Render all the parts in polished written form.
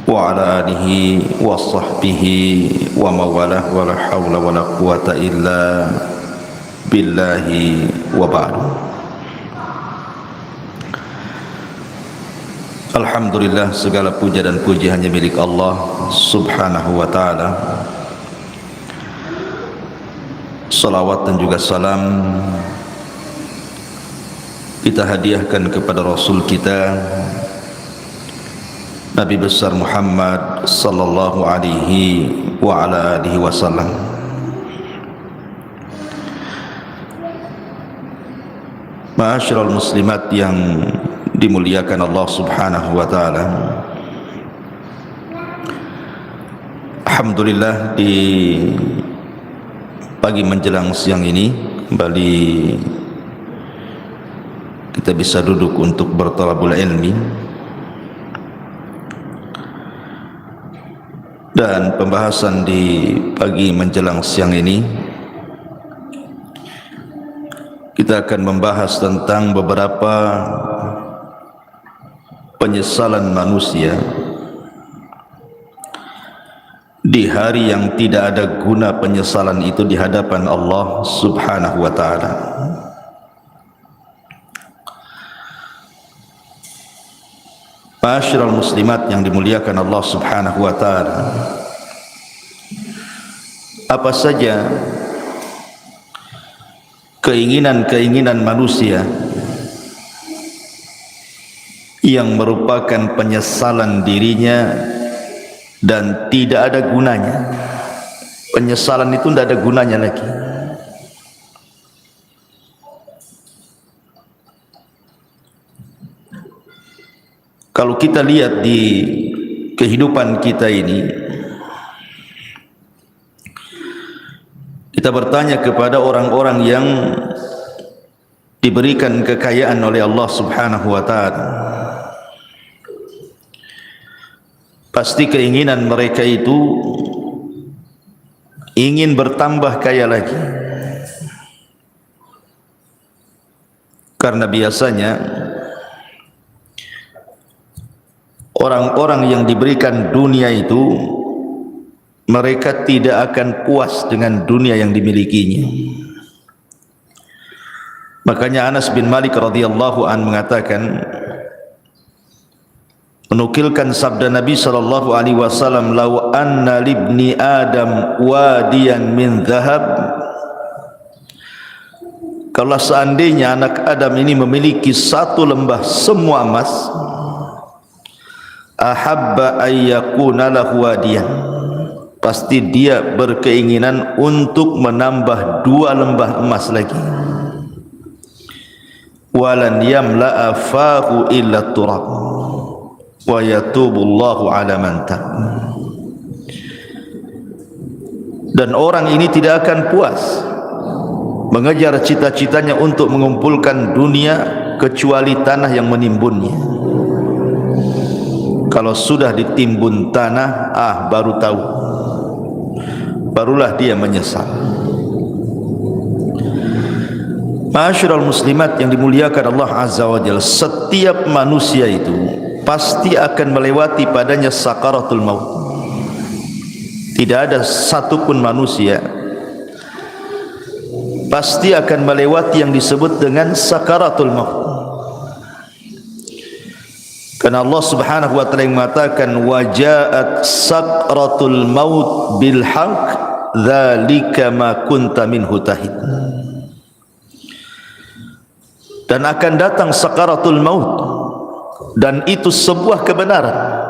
وعلى آله وصحبه وموالاه ولا حول ولا قوة إلا بالله وبعد. Alhamdulillah, segala puja dan puji hanya milik Allah subhanahu wa ta'ala. Salawat dan juga salam kita hadiahkan kepada Rasul kita Nabi besar Muhammad sallallahu alaihi wa ala alihi wasallam. Ma'asyiral muslimat yang dimuliakan Allah subhanahu wa ta'ala, alhamdulillah di pagi menjelang siang ini kembali kita bisa duduk untuk bertalabul ilmi. Dan pembahasan di pagi menjelang siang ini kita akan membahas tentang beberapa penyesalan manusia di hari yang tidak ada guna penyesalan itu di hadapan Allah subhanahu wa ta'ala. Ma'asyiral muslimat yang dimuliakan Allah subhanahu wa ta'ala, apa saja keinginan-keinginan manusia yang merupakan penyesalan dirinya dan tidak ada gunanya. Penyesalan itu tidak ada gunanya lagi. Kalau kita lihat di kehidupan kita ini, kita bertanya kepada orang-orang yang diberikan kekayaan oleh Allah subhanahu wa ta'ala, pasti keinginan mereka itu ingin bertambah kaya lagi. Karena biasanya orang-orang yang diberikan dunia itu mereka tidak akan puas dengan dunia yang dimilikinya. Makanya Anas bin Malik radhiyallahu an mengatakan, menukilkan sabda Nabi sallallahu alaihi wasallam, "Lau anna libni Adam wadiyan min dhahab." Kalau seandainya anak Adam ini memiliki satu lembah semua emas, ahabba ayyakuna lahu wadiyan, pasti dia berkeinginan untuk menambah 2 lembah emas lagi. Walan yamla'a fahu illa turab wa yatubullahu ala man tab. Dan orang ini tidak akan puas mengejar cita-citanya untuk mengumpulkan dunia kecuali tanah yang menimbunnya. Kalau sudah ditimbun tanah, baru tahu, barulah dia menyesal. Ma'asyiral muslimat yang dimuliakan Allah azza wa jalla, setiap manusia itu pasti akan melewati padanya sakaratul maut. Tidak ada satupun manusia pasti akan melewati yang disebut dengan sakaratul maut. Karena Allah subhanahu wa ta'ala mengatakan, wajaat sakratul maut bil haqq dzalika ma kunta minhu tahid. Dan akan datang sakaratul maut, dan itu sebuah kebenaran.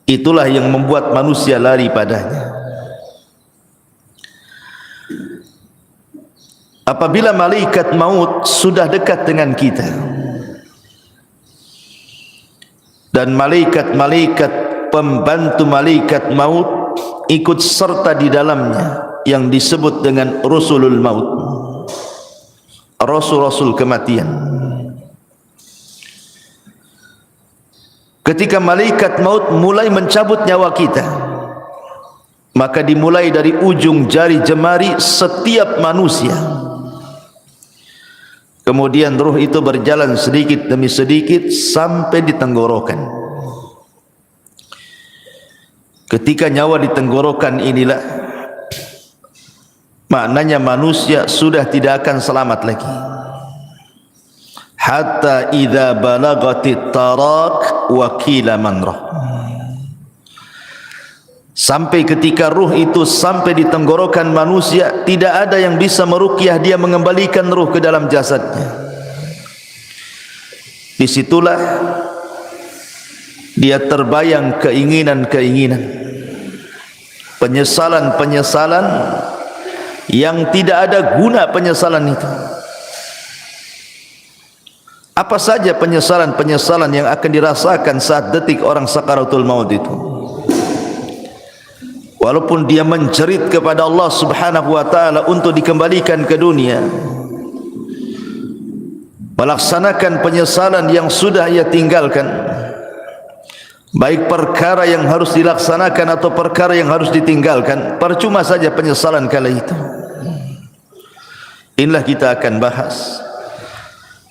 Itulah yang membuat manusia lari padanya. Apabila malaikat maut sudah dekat dengan kita, dan malaikat-malaikat pembantu malaikat maut ikut serta di dalamnya yang disebut dengan rusulul maut, rasul-rasul kematian. Ketika malaikat maut mulai mencabut nyawa kita, maka dimulai dari ujung jari jemari setiap manusia. Kemudian ruh itu berjalan sedikit demi sedikit sampai di tenggorokan. Ketika nyawa di tenggorokan inilah, maknanya manusia sudah tidak akan selamat lagi. Hatta idza balagatit tarak wa qila man rah. Sampai ketika ruh itu sampai di tenggorokan manusia, tidak ada yang bisa meruqyah dia, mengembalikan ruh ke dalam jasadnya. Disitulah dia terbayang keinginan-keinginan, penyesalan-penyesalan yang tidak ada guna penyesalan itu. Apa saja penyesalan-penyesalan yang akan dirasakan saat detik orang sakaratul maut itu. Walaupun dia menjerit kepada Allah Subhanahu wa taala untuk dikembalikan ke dunia, melaksanakan penyesalan yang sudah ia tinggalkan, baik perkara yang harus dilaksanakan atau perkara yang harus ditinggalkan, percuma saja penyesalan kala itu. Inilah kita akan bahas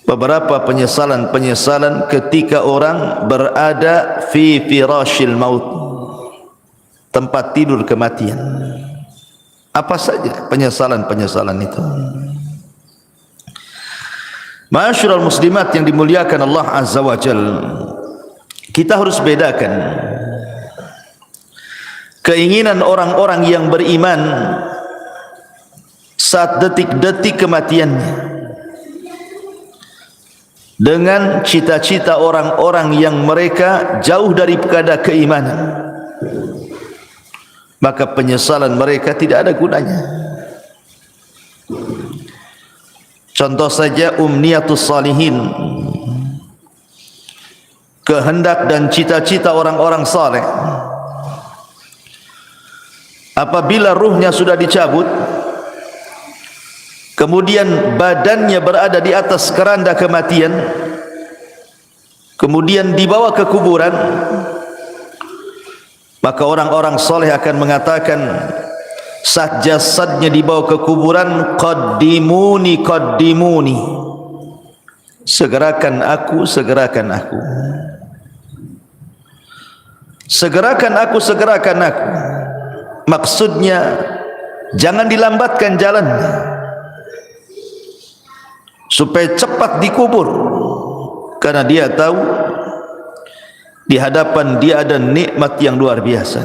beberapa penyesalan-penyesalan ketika orang berada fi firashil maut, tempat tidur kematian. Apa saja penyesalan-penyesalan itu? Ma'asyiral muslimat yang dimuliakan Allah Azza wa Jalla, kita harus bedakan keinginan orang-orang yang beriman saat detik-detik kematiannya dengan cita-cita orang-orang yang mereka jauh daripada keimanan. Maka penyesalan mereka tidak ada gunanya. Contoh saja umniyatus salihin, kehendak dan cita-cita orang-orang saleh. Apabila ruhnya sudah dicabut, kemudian badannya berada di atas keranda kematian, kemudian dibawa ke kuburan, maka orang-orang soleh akan mengatakan saat jasadnya dibawa ke kuburan, qaddimuni qaddimuni, segerakan aku, segerakan aku, segerakan aku, segerakan aku. Maksudnya jangan dilambatkan jalannya supaya cepat dikubur, karena dia tahu di hadapan dia ada nikmat yang luar biasa.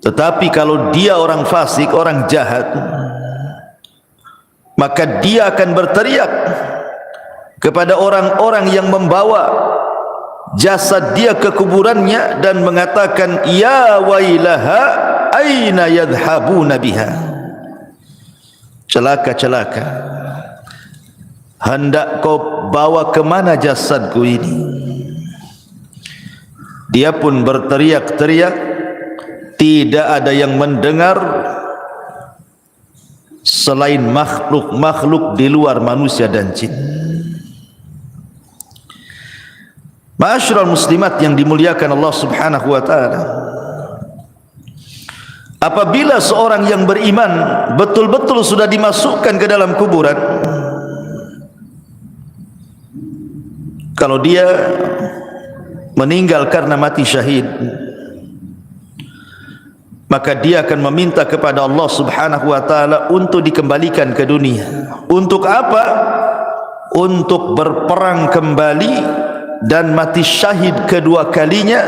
Tetapi kalau dia orang fasik, orang jahat, maka dia akan berteriak kepada orang-orang yang membawa jasad dia ke kuburannya dan mengatakan, ya wailaha aina yadhhabuna biha. Celaka, celaka, hendak kau bawa ke mana jasadku ini? Dia pun berteriak-teriak, tidak ada yang mendengar selain makhluk-makhluk di luar manusia dan jin. Ma'asyiral muslimat yang dimuliakan Allah Subhanahu wa taala, apabila seorang yang beriman betul-betul sudah dimasukkan ke dalam kuburan, kalau dia meninggal karena mati syahid, maka dia akan meminta kepada Allah Subhanahu wa taala untuk dikembalikan ke dunia. Untuk apa? Untuk berperang kembali dan mati syahid kedua kalinya,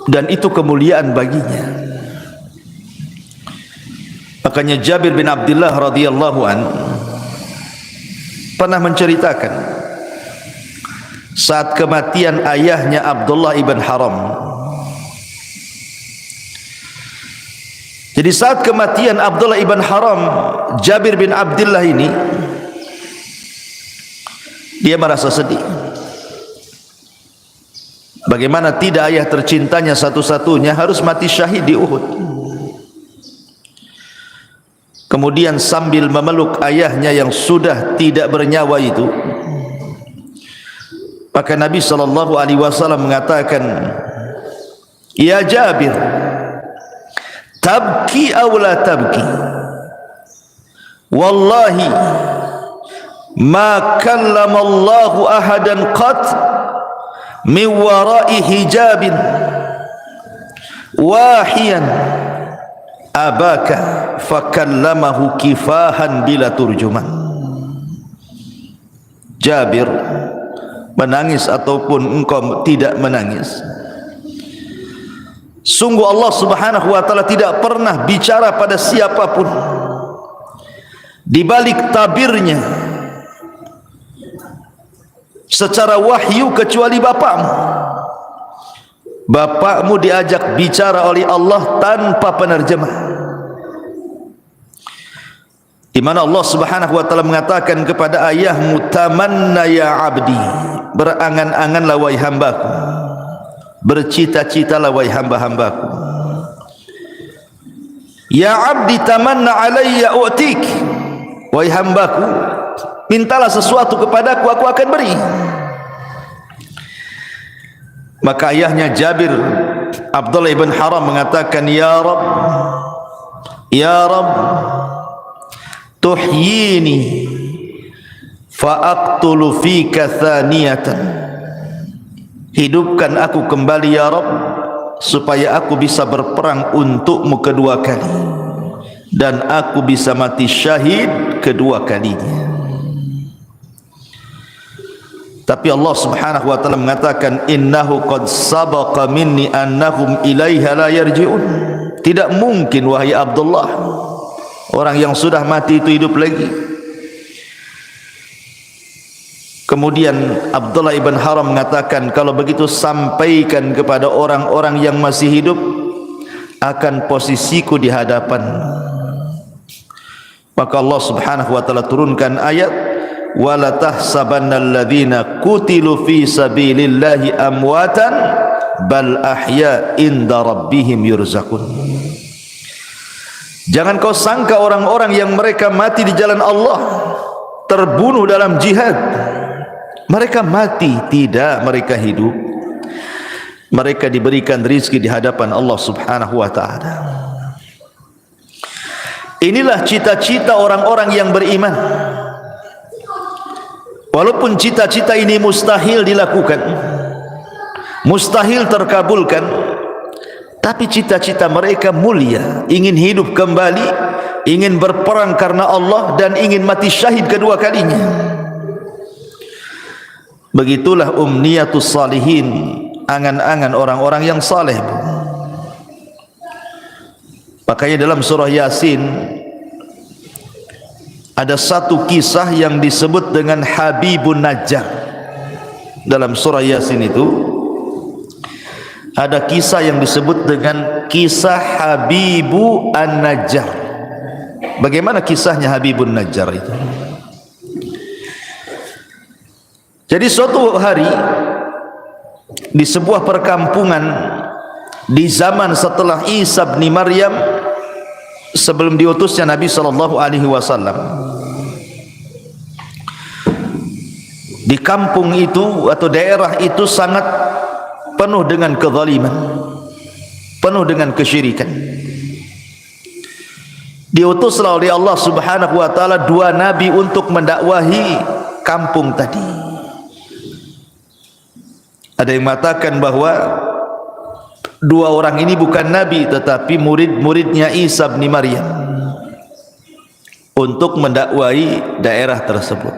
dan itu kemuliaan baginya. Makanya Jabir bin Abdullah radhiyallahu anhu pernah menceritakan saat kematian ayahnya Abdullah ibn Haram. Jadi saat kematian Abdullah ibn Haram, Jabir bin Abdullah ini, dia merasa sedih. Bagaimana tidak ayah tercintanya satu-satunya harus mati syahid di Uhud. Kemudian sambil memeluk ayahnya yang sudah tidak bernyawa itu, maka Nabi SAW mengatakan, ya Jabir, tabki aw la tabki, wallahi ma kallama Allahu ahadan qat min wara'i hijabin wahiyan abaka fakallamahu kifahan bila turjuman. Jabir, menangis ataupun engkau tidak menangis, sungguh Allah Subhanahu wa taala tidak pernah bicara pada siapapun di balik tabirnya secara wahyu kecuali bapakmu. Bapakmu diajak bicara oleh Allah tanpa penerjemah, di mana Allah Subhanahu wa taala mengatakan kepada ayahmu, tamanna ya abdi, berangan-anganlah wahai hambaku, bercita-citalah wahai hamba-hambaku. Ya abdi tamanna alayya u'tik, wahai hambaku, mintalah sesuatu kepadaku, aku akan beri. Maka ayahnya Jabir, Abdullah ibn Haram, mengatakan, ya Rabb, ya Rabb, tuhyini fa'aqtulu fika thaniyatan, hidupkan aku kembali ya Rabb, supaya aku bisa berperang untukmu kedua kali, dan aku bisa mati syahid kedua kalinya. Tapi Allah Subhanahu wa taala mengatakan, innahu qad sabaqa minni annahum ilaiha la yarji'un. Tidak mungkin wahai Abdullah, orang yang sudah mati itu hidup lagi. Kemudian Abdullah ibn Haram mengatakan, kalau begitu sampaikan kepada orang-orang yang masih hidup akan posisiku di hadapan. Maka Allah Subhanahu wa taala turunkan ayat, wala tahsabanna alladhina qutilu fi sabilillahi amwatan bal ahya inda rabbihim yurzaqun. Jangan kau sangka orang-orang yang mereka mati di jalan Allah, terbunuh dalam jihad, mereka mati. Tidak, mereka hidup. Mereka diberikan rizki di hadapan Allah Subhanahu wa ta'ala. Inilah cita-cita orang-orang yang beriman. Walaupun cita-cita ini mustahil dilakukan, mustahil terkabulkan, tapi cita-cita mereka mulia, ingin hidup kembali, ingin berperang karena Allah, dan ingin mati syahid kedua kalinya. Begitulah umniyatus salihin, angan-angan orang-orang yang saleh. Makanya dalam surah Yasin ada satu kisah yang disebut dengan Habibun Najjar. Dalam surah Yasin itu ada kisah yang disebut dengan kisah Habibu An-Najjar. Bagaimana kisahnya Habibun Najjar itu? Jadi suatu hari di sebuah perkampungan di zaman setelah Isa bin Maryam, sebelum diutusnya Nabi sallallahu alaihi wasallam, di kampung itu atau daerah itu sangat penuh dengan kezaliman, penuh dengan kesyirikan. Diutuslah oleh Allah Subhanahu wa taala dua nabi untuk mendakwahi kampung tadi. Ada yang mengatakan bahwa dua orang ini bukan nabi tetapi murid-muridnya Isa bin Maryam untuk mendakwahi daerah tersebut,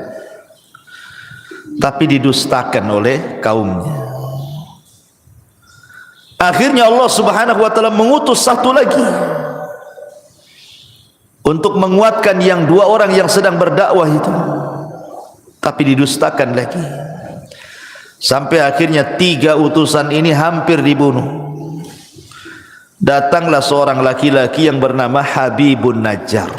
tapi didustakan oleh kaumnya. Akhirnya Allah Subhanahu wa taala mengutus satu lagi untuk menguatkan yang dua orang yang sedang berdakwah itu, tapi didustakan lagi, sampai akhirnya tiga utusan ini hampir dibunuh. Datanglah seorang laki-laki yang bernama Habibun Najjar,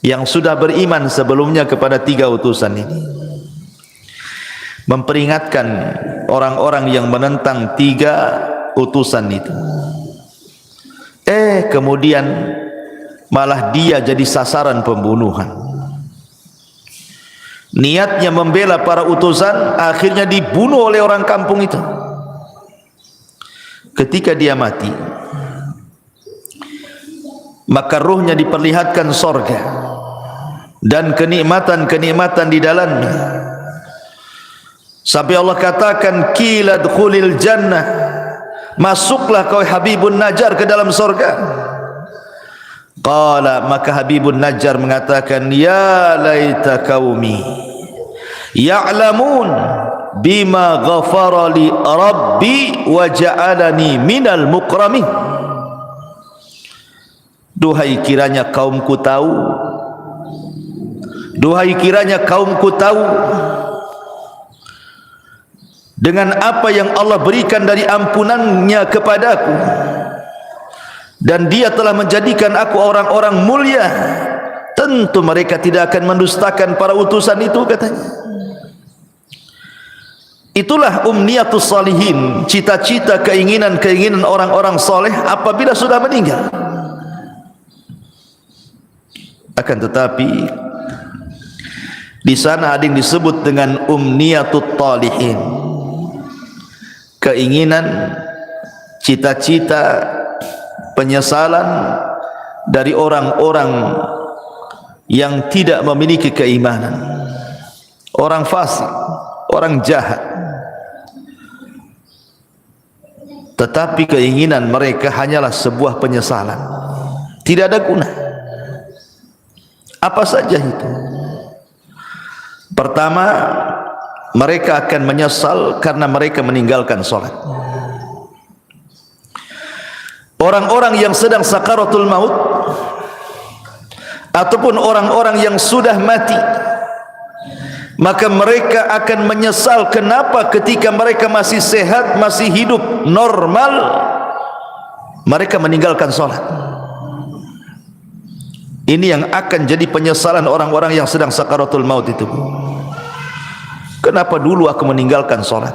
yang sudah beriman sebelumnya kepada tiga utusan ini, memperingatkan orang-orang yang menentang tiga utusan itu. Kemudian malah dia jadi sasaran pembunuhan. Niatnya membela para utusan, akhirnya dibunuh oleh orang kampung itu. Ketika dia mati, maka ruhnya diperlihatkan sorga dan kenikmatan-kenikmatan di dalamnya. Sampai Allah katakan, qila dkhulil jannah, masuklah kau Habibun Najjar ke dalam surga. Qala, maka Habibun Najjar mengatakan, ya laita qaumi ya'lamun bima ghafara li rabbi wa ja'alani minal mukramin. Duhai kiranya kaumku tahu, duhai kiranya kaumku tahu dengan apa yang Allah berikan dari ampunannya kepadaku, dan dia telah menjadikan aku orang-orang mulia, tentu mereka tidak akan mendustakan para utusan itu, katanya. Itulah umniyatus salihin, cita-cita, keinginan-keinginan orang-orang soleh apabila sudah meninggal. Akan tetapi di sana ada yang disebut dengan umniyatut talihin, keinginan, cita-cita, penyesalan dari orang-orang yang tidak memiliki keimanan, orang fasik, orang jahat. Tetapi keinginan mereka hanyalah sebuah penyesalan, tidak ada guna. Apa saja itu? Pertama, mereka akan menyesal karena mereka meninggalkan sholat. Orang-orang yang sedang sakaratul maut ataupun orang-orang yang sudah mati, maka mereka akan menyesal kenapa ketika mereka masih sehat, masih hidup normal, mereka meninggalkan sholat. Ini yang akan jadi penyesalan orang-orang yang sedang sakaratul maut itu. Kenapa dulu aku meninggalkan sholat?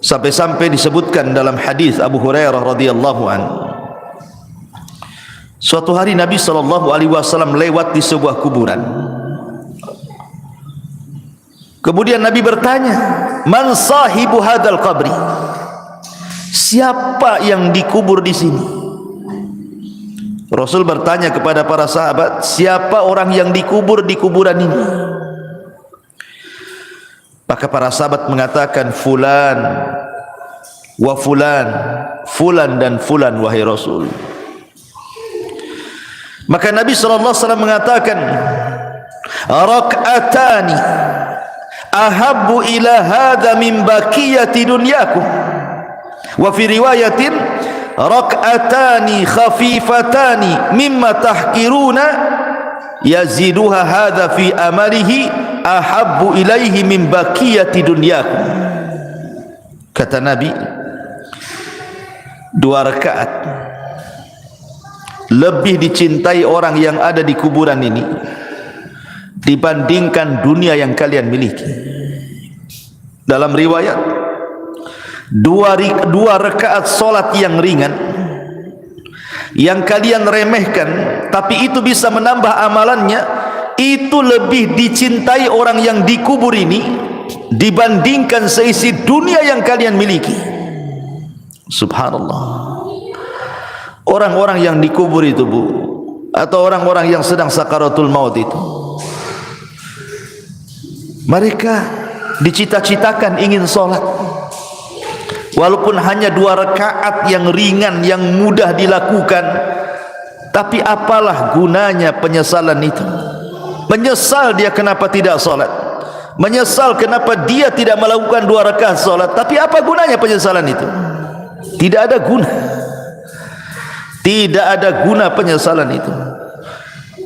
Sampai-sampai disebutkan dalam hadis Abu Hurairah radhiyallahu anhu, suatu hari Nabi SAW lewat di sebuah kuburan. Kemudian Nabi bertanya, man sahibu hadal qabri, siapa yang dikubur di sini? Rasul bertanya kepada para sahabat, siapa orang yang dikubur di kuburan ini? Maka para sahabat mengatakan, fulan wa fulan, fulan dan fulan wahai Rasul. Maka Nabi SAW mengatakan, rak'atani ahabbu ila hadha min baqiyati dunyakum. Wa fi riwayatin, rak'atani khafifatani mimma tahqiruna yaziduha hadha fi amalihi ahabbu ilaihi min baqiyati dunyakum. Kata Nabi, 2 rakaat lebih dicintai orang yang ada di kuburan ini dibandingkan dunia yang kalian miliki. Dalam riwayat, 2 rakaat solat yang ringan yang kalian remehkan, tapi itu bisa menambah amalannya, itu lebih dicintai orang yang dikubur ini dibandingkan seisi dunia yang kalian miliki. Subhanallah. Orang-orang yang dikubur itu, Bu, atau orang-orang yang sedang sakaratul maut itu, mereka dicita-citakan ingin sholat, walaupun hanya 2 rakaat yang ringan, yang mudah dilakukan. Tapi apalah gunanya penyesalan itu? Menyesal dia kenapa tidak sholat, menyesal kenapa dia tidak melakukan 2 rakaat sholat. Tapi apa gunanya penyesalan itu? Tidak ada guna. Tidak ada guna penyesalan itu.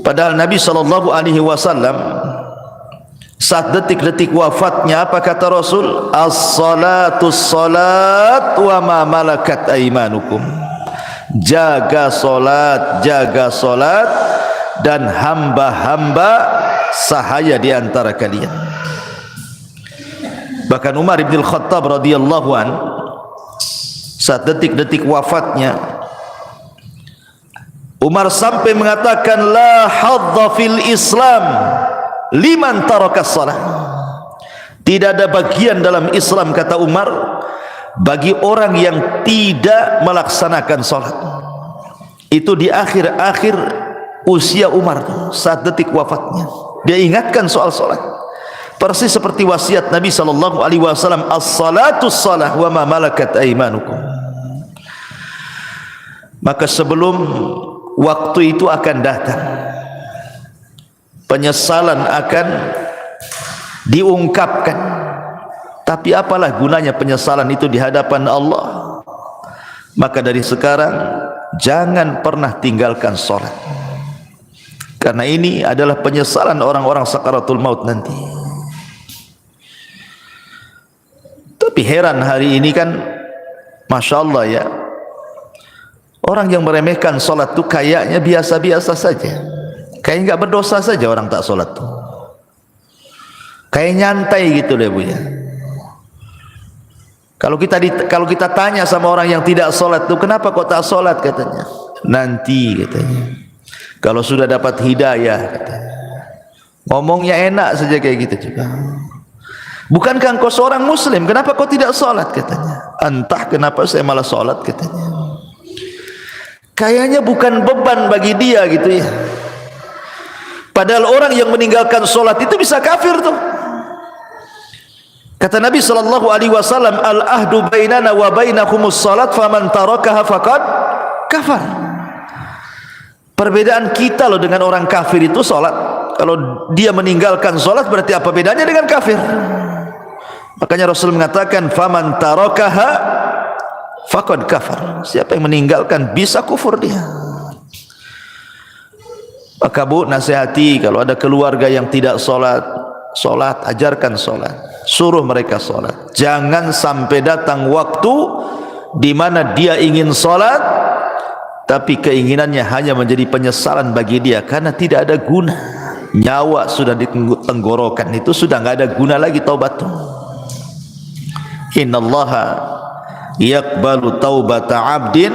Padahal Nabi SAW saat detik-detik wafatnya, apa kata Rasul? As-salatu salat wa ma malakat aimanukum. Jaga solat, jaga solat, dan hamba-hamba sahaya di antara kalian. Bahkan Umar bin Khattab radhiyallahu an, saat detik-detik wafatnya, Umar sampai mengatakan, la hadza fil Islam liman taraka shalah. Tidak ada bagian dalam Islam, kata Umar, bagi orang yang tidak melaksanakan salat. Itu di akhir-akhir usia Umar, saat detik wafatnya, dia ingatkan soal salat. persis seperti wasiat Nabi sallallahu alaihi wasallam, as-salatu shalah wa ma malakat aymanukum. Maka sebelum waktu itu akan datang, penyesalan akan diungkapkan. Tapi apalah gunanya penyesalan itu di hadapan Allah? Maka dari sekarang jangan pernah tinggalkan sholat, karena ini adalah penyesalan orang-orang sakaratul maut nanti. Tapi heran hari ini kan, Masya Allah ya, orang yang meremehkan sholat itu kayaknya biasa-biasa saja, kayak nggak berdosa saja orang tak sholat tuh, kayak nyantai gitu deh Bu ya. Kalau kita tanya sama orang yang tidak sholat tuh, kenapa kok tak sholat, katanya, nanti katanya, kalau sudah dapat hidayah, katanya. Ngomongnya enak saja kayak gitu juga. Bukankah engkau seorang muslim, kenapa kau tidak sholat, katanya. Entah kenapa saya malah sholat, katanya. Kayaknya bukan beban bagi dia gitu ya. Padahal orang yang meninggalkan sholat itu bisa kafir tuh. Kata Nabi sallallahu alaihi wasallam, al-ahdu bainana wa bainakumus salat faman tarakaha faqad kafar. Perbedaan kita loh dengan orang kafir itu salat. Kalau dia meninggalkan salat berarti apa bedanya dengan kafir? Makanya Rasul mengatakan faman tarakaha faqad kafar. Siapa yang meninggalkan bisa kufur dia. Maka Bu, nasihati kalau ada keluarga yang tidak salat, ajarkan salat. Suruh mereka sholat. Jangan sampai datang waktu di mana dia ingin sholat, tapi keinginannya hanya menjadi penyesalan bagi dia, karena tidak ada guna. Nyawa sudah di tenggorokan, itu sudah nggak ada guna lagi taubat. Innallaha yaqbalu taubata 'abdin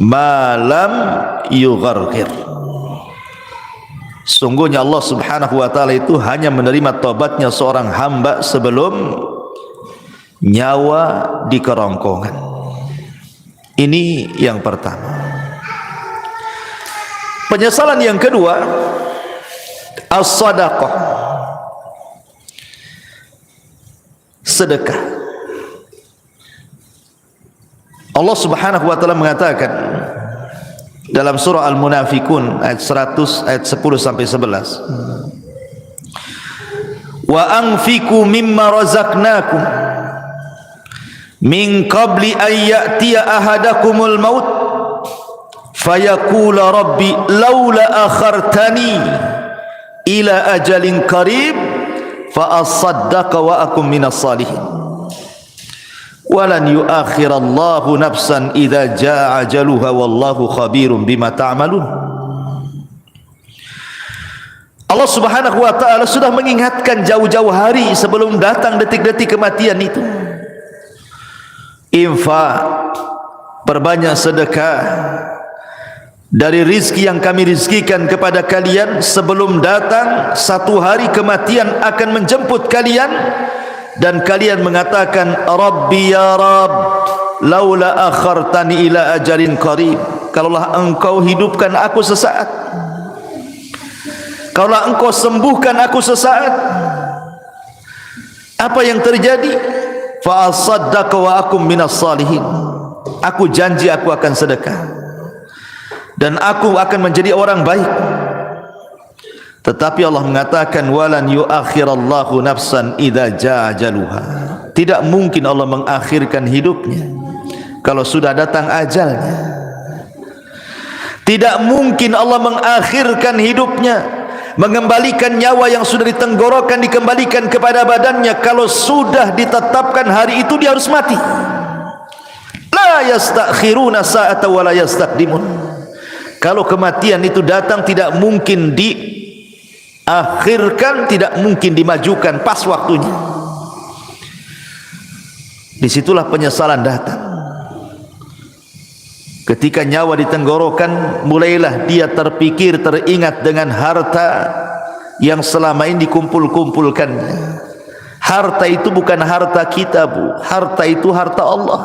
ma lam yugharghir. Sungguhnya Allah subhanahu wa ta'ala itu hanya menerima taubatnya seorang hamba sebelum nyawa di kerongkongan. Ini yang pertama. Penyesalan yang kedua, as-sadaqah, sedekah. Allah subhanahu wa ta'ala mengatakan dalam surah Al-Munafikun ayat 100, ayat 10 sampai 11, wa anfiqu mimma razaqnakum min qabli an ya'tiya ahadakumul maut fayaqula rabbi laula akhartani ila ajalin qarib fa asaddaqa wa akum minas salihin walan yuakhirallahu nafsan idza jaa ajaluha wallahu khabirum bima ta'malun. Allah subhanahu wa ta'ala sudah mengingatkan jauh-jauh hari sebelum datang detik-detik kematian itu. Infak, perbanyak sedekah dari rizki yang kami rizkikan kepada kalian sebelum datang satu hari kematian akan menjemput kalian, dan kalian mengatakan Rabbi ya Rabb laula akhartani ila ajalin qarib, kalaulah engkau hidupkan aku sesaat, kalaulah engkau sembuhkan aku sesaat, apa yang terjadi? Fa asaddaqa wa akum minas salihin, aku janji aku akan sedekah dan aku akan menjadi orang baik. Tetapi Allah mengatakan walan yuakhirallahu nafsan idza jaa ajaluha, tidak mungkin Allah mengakhirkan hidupnya kalau sudah datang ajalnya. Tidak mungkin Allah mengakhirkan hidupnya, mengembalikan nyawa yang sudah ditenggorokan dikembalikan kepada badannya kalau sudah ditetapkan hari itu dia harus mati. La yastakhiruna sa'ata wa la yastaqdimun. Kalau kematian itu datang tidak mungkin diakhirkan, tidak mungkin dimajukan pas waktunya. Disitulah penyesalan datang. Ketika nyawa ditenggorokan, mulailah dia terpikir, teringat dengan harta yang selama ini dikumpul-kumpulkannya. Harta itu bukan harta kita, Bu. Harta itu harta Allah.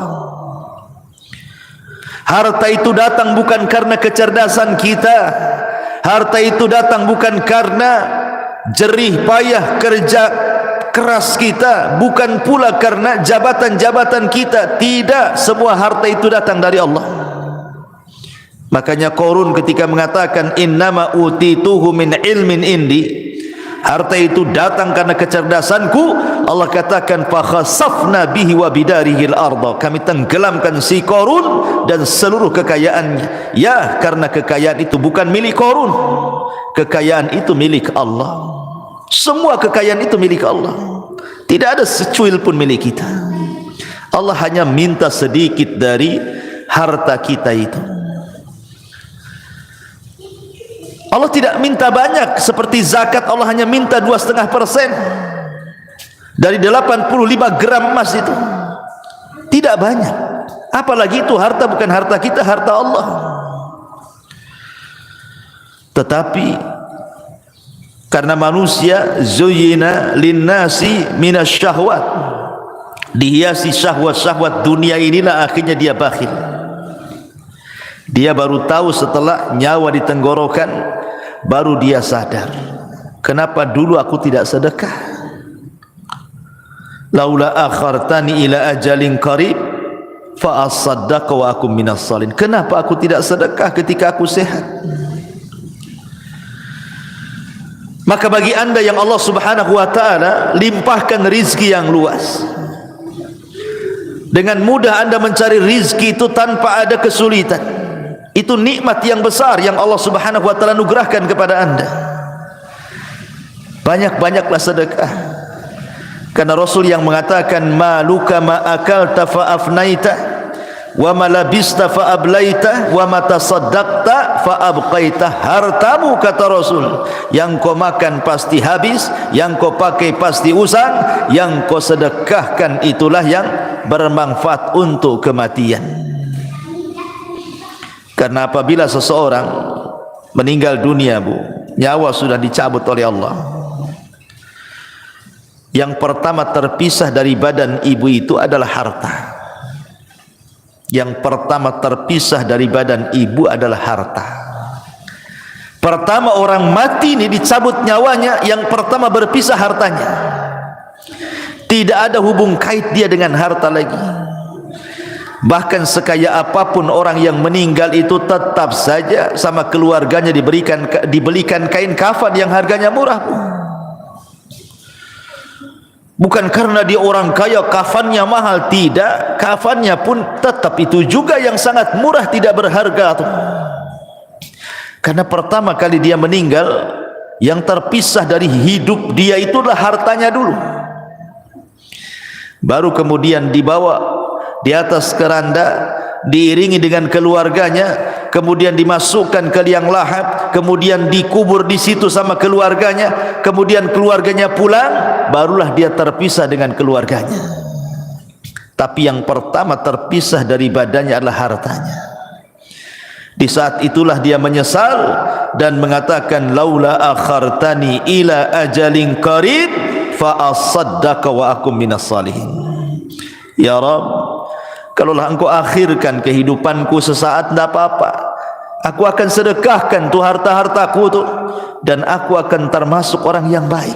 Harta itu datang bukan karena kecerdasan kita. Harta itu datang bukan karena jerih payah kerja keras kita, bukan pula karena jabatan-jabatan kita. Tidak, semua harta itu datang dari Allah. Makanya Qarun ketika mengatakan innama utituhu min ilmin indi, harta itu datang karena kecerdasanku, Allah katakan fa khasafna bihi wa bidarihil arda, kami tenggelamkan si Qarun dan seluruh kekayaannya. Ya, karena kekayaan itu bukan milik Qarun, kekayaan itu milik Allah. Semua kekayaan itu milik Allah, tidak ada secuil pun milik kita. Allah hanya minta sedikit dari harta kita itu. Allah tidak minta banyak seperti zakat. Allah hanya minta 2,5% dari 85 gram emas itu. Tidak banyak. Apalagi itu harta bukan harta kita, harta Allah. Tetapi karena manusia zuyyina linnasi minasyahwat, dihiasi syahwat-syahwat dunia inilah, akhirnya dia bakhil. Dia baru tahu setelah nyawa di tenggorokan, baru dia sadar, kenapa dulu aku tidak sedekah? Laula akhartani ila ajalin qarib fa asaddaqa wa akum minas salihin. Kenapa aku tidak sedekah ketika aku sehat? Maka bagi anda yang Allah subhanahu wa ta'ala limpahkan rizki yang luas, dengan mudah anda mencari rizki itu tanpa ada kesulitan, itu nikmat yang besar yang Allah subhanahu wa ta'ala anugerahkan kepada anda. Banyak-banyaklah sedekah, karena Rasul yang mengatakan maluka ma akalta fa afnaita wa ma labista fa ablaita wa ma tasaddaqta fa abqaita. Hartamu, kata Rasul, yang kau makan pasti habis, yang kau pakai pasti usang, yang kau sedekahkan itulah yang bermanfaat untuk kematian. Karena apabila seseorang meninggal dunia, Bu, nyawa sudah dicabut oleh Allah, yang pertama terpisah dari badan ibu itu adalah harta. Yang pertama terpisah dari badan ibu adalah harta. Pertama orang mati ini dicabut nyawanya, yang pertama berpisah hartanya. Tidak ada hubung kait dia dengan harta lagi. Bahkan sekaya apapun orang yang meninggal itu, tetap saja sama keluarganya dibelikan kain kafan yang harganya murah, Bu. Bukan karena dia orang kaya kafannya mahal, tidak, kafannya pun tetap itu juga yang sangat murah, tidak berharga tuh. Karena pertama kali dia meninggal, yang terpisah dari hidup dia itulah hartanya dulu. Baru kemudian dibawa di atas keranda, diiringi dengan keluarganya, kemudian dimasukkan ke liang lahat, kemudian dikubur di situ sama keluarganya, kemudian keluarganya pulang, barulah dia terpisah dengan keluarganya. Tapi yang pertama terpisah dari badannya adalah hartanya. Di saat itulah dia menyesal dan mengatakan laula akhartani ila ajalin qarib fa asaddaqa wa akum minas salihin. Ya Rabb, kalaulah engkau akhirkan kehidupanku sesaat, tidak apa-apa, aku akan sedekahkan tuh harta-hartaku tuh, dan aku akan termasuk orang yang baik.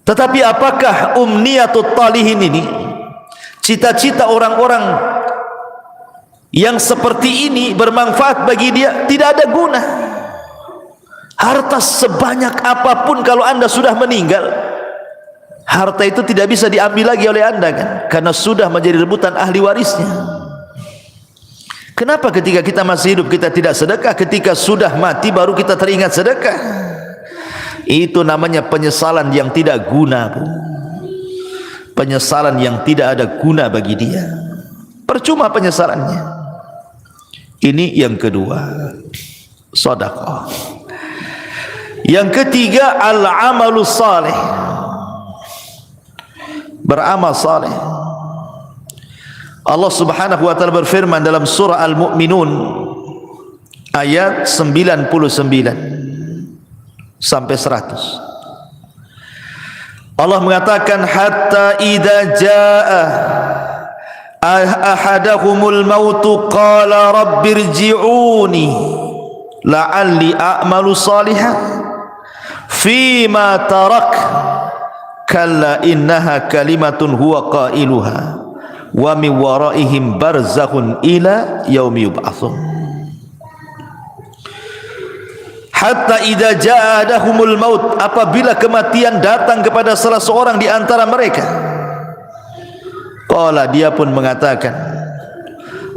Tetapi apakah umniyatut talihin ini, cita-cita orang-orang yang seperti ini bermanfaat bagi dia? Tidak ada guna. Harta sebanyak apapun kalau anda sudah meninggal, harta itu tidak bisa diambil lagi oleh anda, kan? Karena sudah menjadi rebutan ahli warisnya. Kenapa ketika kita masih hidup kita tidak sedekah? Ketika sudah mati baru kita teringat sedekah. Itu namanya penyesalan yang tidak guna, Bu. Penyesalan yang tidak ada guna bagi dia. Percuma penyesalannya. Ini yang kedua, sedekah. Yang ketiga, al-amalu salih, beramal saleh. Allah subhanahu wa ta'ala berfirman dalam surah Al-Mu'minun ayat 99 sampai 100. Allah mengatakan hatta idza jaa ahadahumul mautu qala rabbirji'uni la'alli a'malu salihan fima tarak kalla innaha kalimatun huwa qailuha wa min waraihim barzakhun ila yaumi yub'atsun. Hatta idza ja'adahumul maut, apabila kematian datang kepada salah seorang di antara mereka, qala, dia pun mengatakan,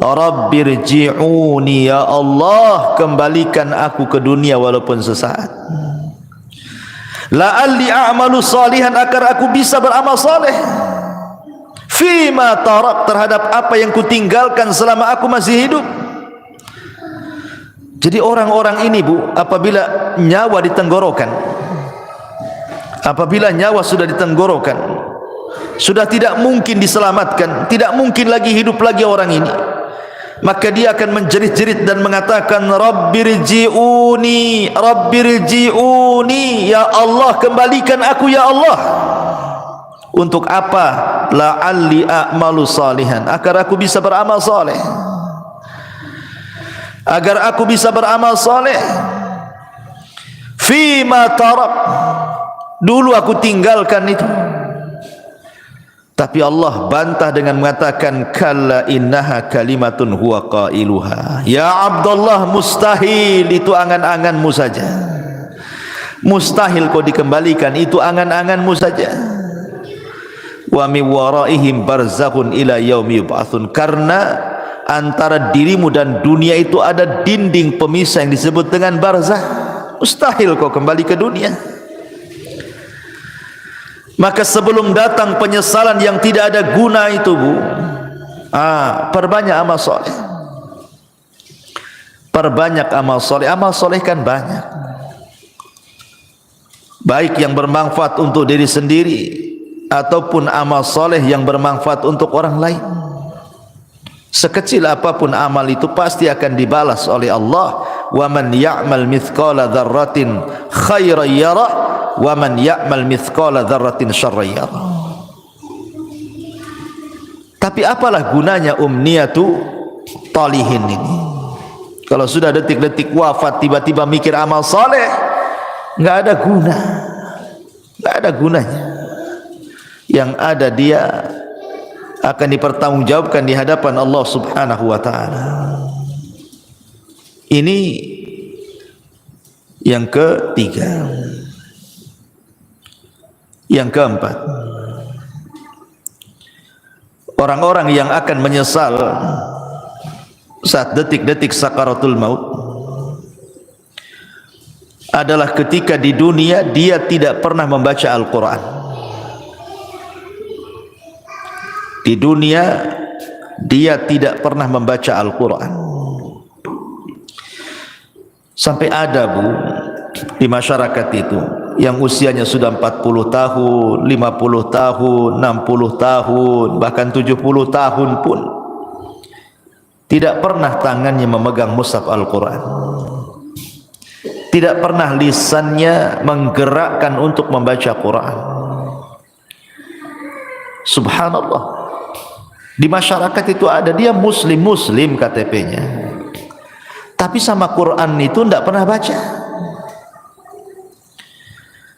Rabbirji'uni, ya Allah, kembalikan aku ke dunia walaupun sesaat, la'alli a'malu salihan, agar aku bisa beramal saleh, fima tarak, terhadap apa yang kutinggalkan selama aku masih hidup. Jadi orang-orang ini, Bu, apabila nyawa di tenggorokan, apabila nyawa sudah di tenggorokan, sudah tidak mungkin diselamatkan, tidak mungkin lagi hidup lagi orang ini, maka dia akan menjerit-jerit dan mengatakan, Rabbirji'uni, Rabbirji'uni, ya Allah, kembalikan aku ya Allah. Untuk apa? La'alli a'malu salihan, agar aku bisa beramal saleh, agar aku bisa beramal saleh. Fima tarak, dulu aku tinggalkan itu. Tapi Allah bantah dengan mengatakan, kalla innaha kalimatun huwa qailuha. Ya Abdullah, mustahil, itu angan-anganmu saja. Mustahil kau dikembalikan, itu angan-anganmu saja. Wa min waraihim barzakhun ila yaumi yub'atsun, karena antara dirimu dan dunia itu ada dinding pemisah yang disebut dengan barzah. Mustahil kau kembali ke dunia. Maka sebelum datang penyesalan yang tidak ada guna itu, Bu, perbanyak amal soleh. Perbanyak amal soleh. Amal soleh kan banyak, baik yang bermanfaat untuk diri sendiri ataupun amal soleh yang bermanfaat untuk orang lain. Sekecil apapun amal itu pasti akan dibalas oleh Allah. Wa man ya'mal mithqala dzarratin khairan yarah wa man ya'mal mithqala dzarratin syarran yarah. Tapi apalah gunanya umniyatu talihin ini? Kalau sudah detik-detik wafat tiba-tiba mikir amal saleh, enggak ada guna. Enggak ada gunanya. Yang ada dia akan dipertanggungjawabkan di hadapan Allah Subhanahu wa taala. Ini yang ketiga. Yang keempat, orang-orang yang akan menyesal saat detik-detik sakaratul maut adalah ketika di dunia dia tidak pernah membaca Al-Quran. Di dunia dia tidak pernah membaca Al-Quran. Sampai ada, Bu, di masyarakat itu yang usianya sudah 40 tahun, 50 tahun, 60 tahun, bahkan 70 tahun pun tidak pernah tangannya memegang mushaf Al-Quran, tidak pernah lisannya menggerakkan untuk membaca Quran. Subhanallah. Di masyarakat itu ada, dia muslim KTP-nya, tapi sama Quran itu tidak pernah baca.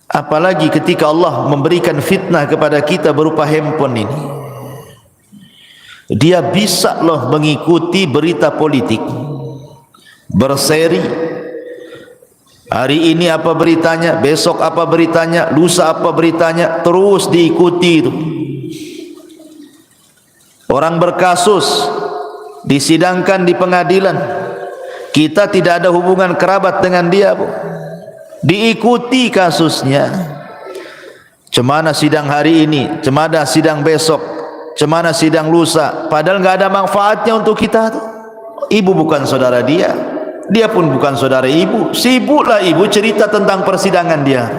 Apalagi ketika Allah memberikan fitnah kepada kita berupa handphone ini, dia bisa loh mengikuti berita politik, berseri. Hari ini apa beritanya, besok apa beritanya, lusa apa beritanya, terus diikuti itu. Orang berkasus disidangkan di pengadilan, kita tidak ada hubungan kerabat dengan dia, Bu, diikuti kasusnya. Cemana sidang hari ini, cemana sidang besok, cemana sidang lusa, padahal nggak ada manfaatnya untuk kita tuh. Ibu bukan saudara dia, dia pun bukan saudara ibu. Sibuklah ibu cerita tentang persidangan dia,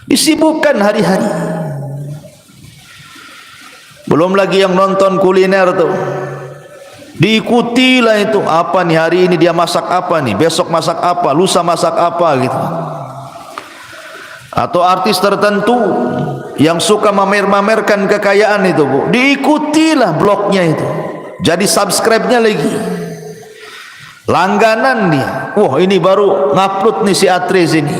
disibukkan hari-hari. Belum lagi yang nonton kuliner tuh, diikutilah itu. Apa nih hari ini dia masak apa nih, besok masak apa, lusa masak apa gitu. Atau artis tertentu yang suka mamer-mamerkan kekayaan itu, Bu, diikutilah blognya itu, jadi subscribe-nya lagi, langganan dia. Wah, ini baru ngupload nih si Atris ini,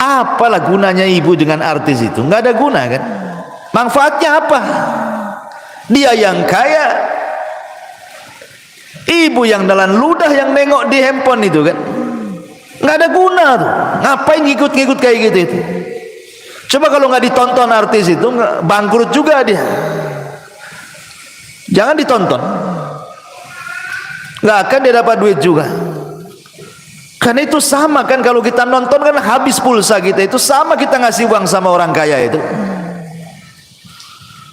Apalah gunanya ibu dengan artis itu? Nggak ada guna kan? Manfaatnya apa? Dia yang kaya, ibu yang dalam ludah yang nengok di handphone itu kan, nggak ada guna tuh. Ngapain ngikut-ngikut kayak gitu itu? Coba kalau nggak ditonton artis itu, bangkrut juga dia. Jangan ditonton, nggak akan dia dapat duit juga. Karena itu sama kan, kalau kita nonton kan habis pulsa kita, itu sama kita ngasih uang sama orang kaya itu.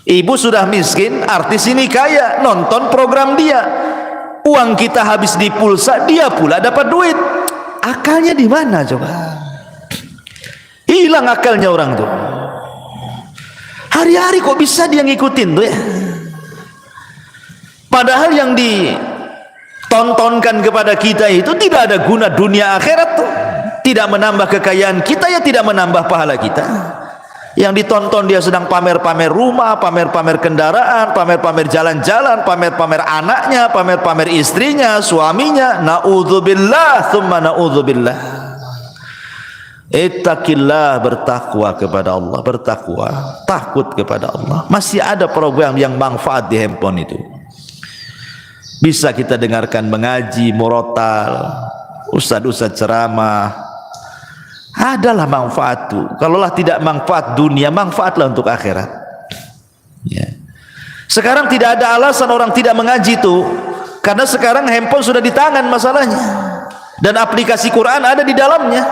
Ibu sudah miskin, artis ini kaya, nonton program dia, uang kita habis di pulsa, dia pula dapat duit. Akalnya di mana coba? Hilang akalnya orang tuh. Hari-hari kok bisa dia ngikutin tuh ya? Padahal yang ditontonkan kepada kita itu tidak ada guna dunia akhirat tuh. Tidak menambah kekayaan kita, ya tidak menambah pahala kita. Yang ditonton dia sedang pamer-pamer rumah, pamer-pamer kendaraan, pamer-pamer jalan-jalan, pamer-pamer anaknya, pamer-pamer istrinya, suaminya. Na'udzubillah, thumma na'udzubillah. Ittaqillah, bertakwa kepada Allah, bertakwa, takut kepada Allah. Masih ada program yang manfaat di handphone itu. Bisa kita dengarkan mengaji, murotal, ustadz-ustadz ceramah. Adalah manfaat itu. Kalaulah tidak manfaat dunia, manfaatlah untuk akhirat. Ya. Sekarang tidak ada alasan orang tidak mengaji itu, karena sekarang handphone sudah di tangan masalahnya, dan aplikasi Quran ada di dalamnya.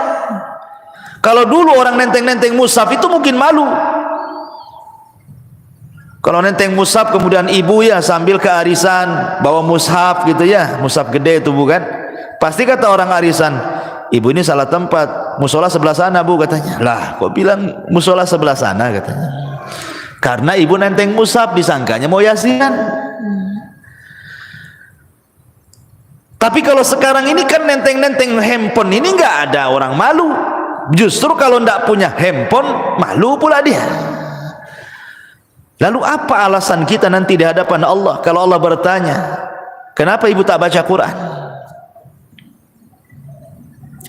Kalau dulu orang nenteng-nenteng mushaf itu mungkin malu. Kalau nenteng mushaf kemudian ibu ya sambil ke arisan bawa mushaf gitu ya, mushaf gede itu bukan? Pasti kata orang arisan, ibu ini salah tempat, musola sebelah sana bu katanya. Lah kok bilang musola sebelah sana katanya? Karena ibu nenteng mushaf, disangkanya mau yasinan. Tapi kalau sekarang ini kan nenteng-nenteng handphone ini nggak ada orang malu. Justru kalau ndak punya handphone malu pula dia. Lalu apa alasan kita nanti di hadapan Allah kalau Allah bertanya, kenapa ibu tak baca Quran?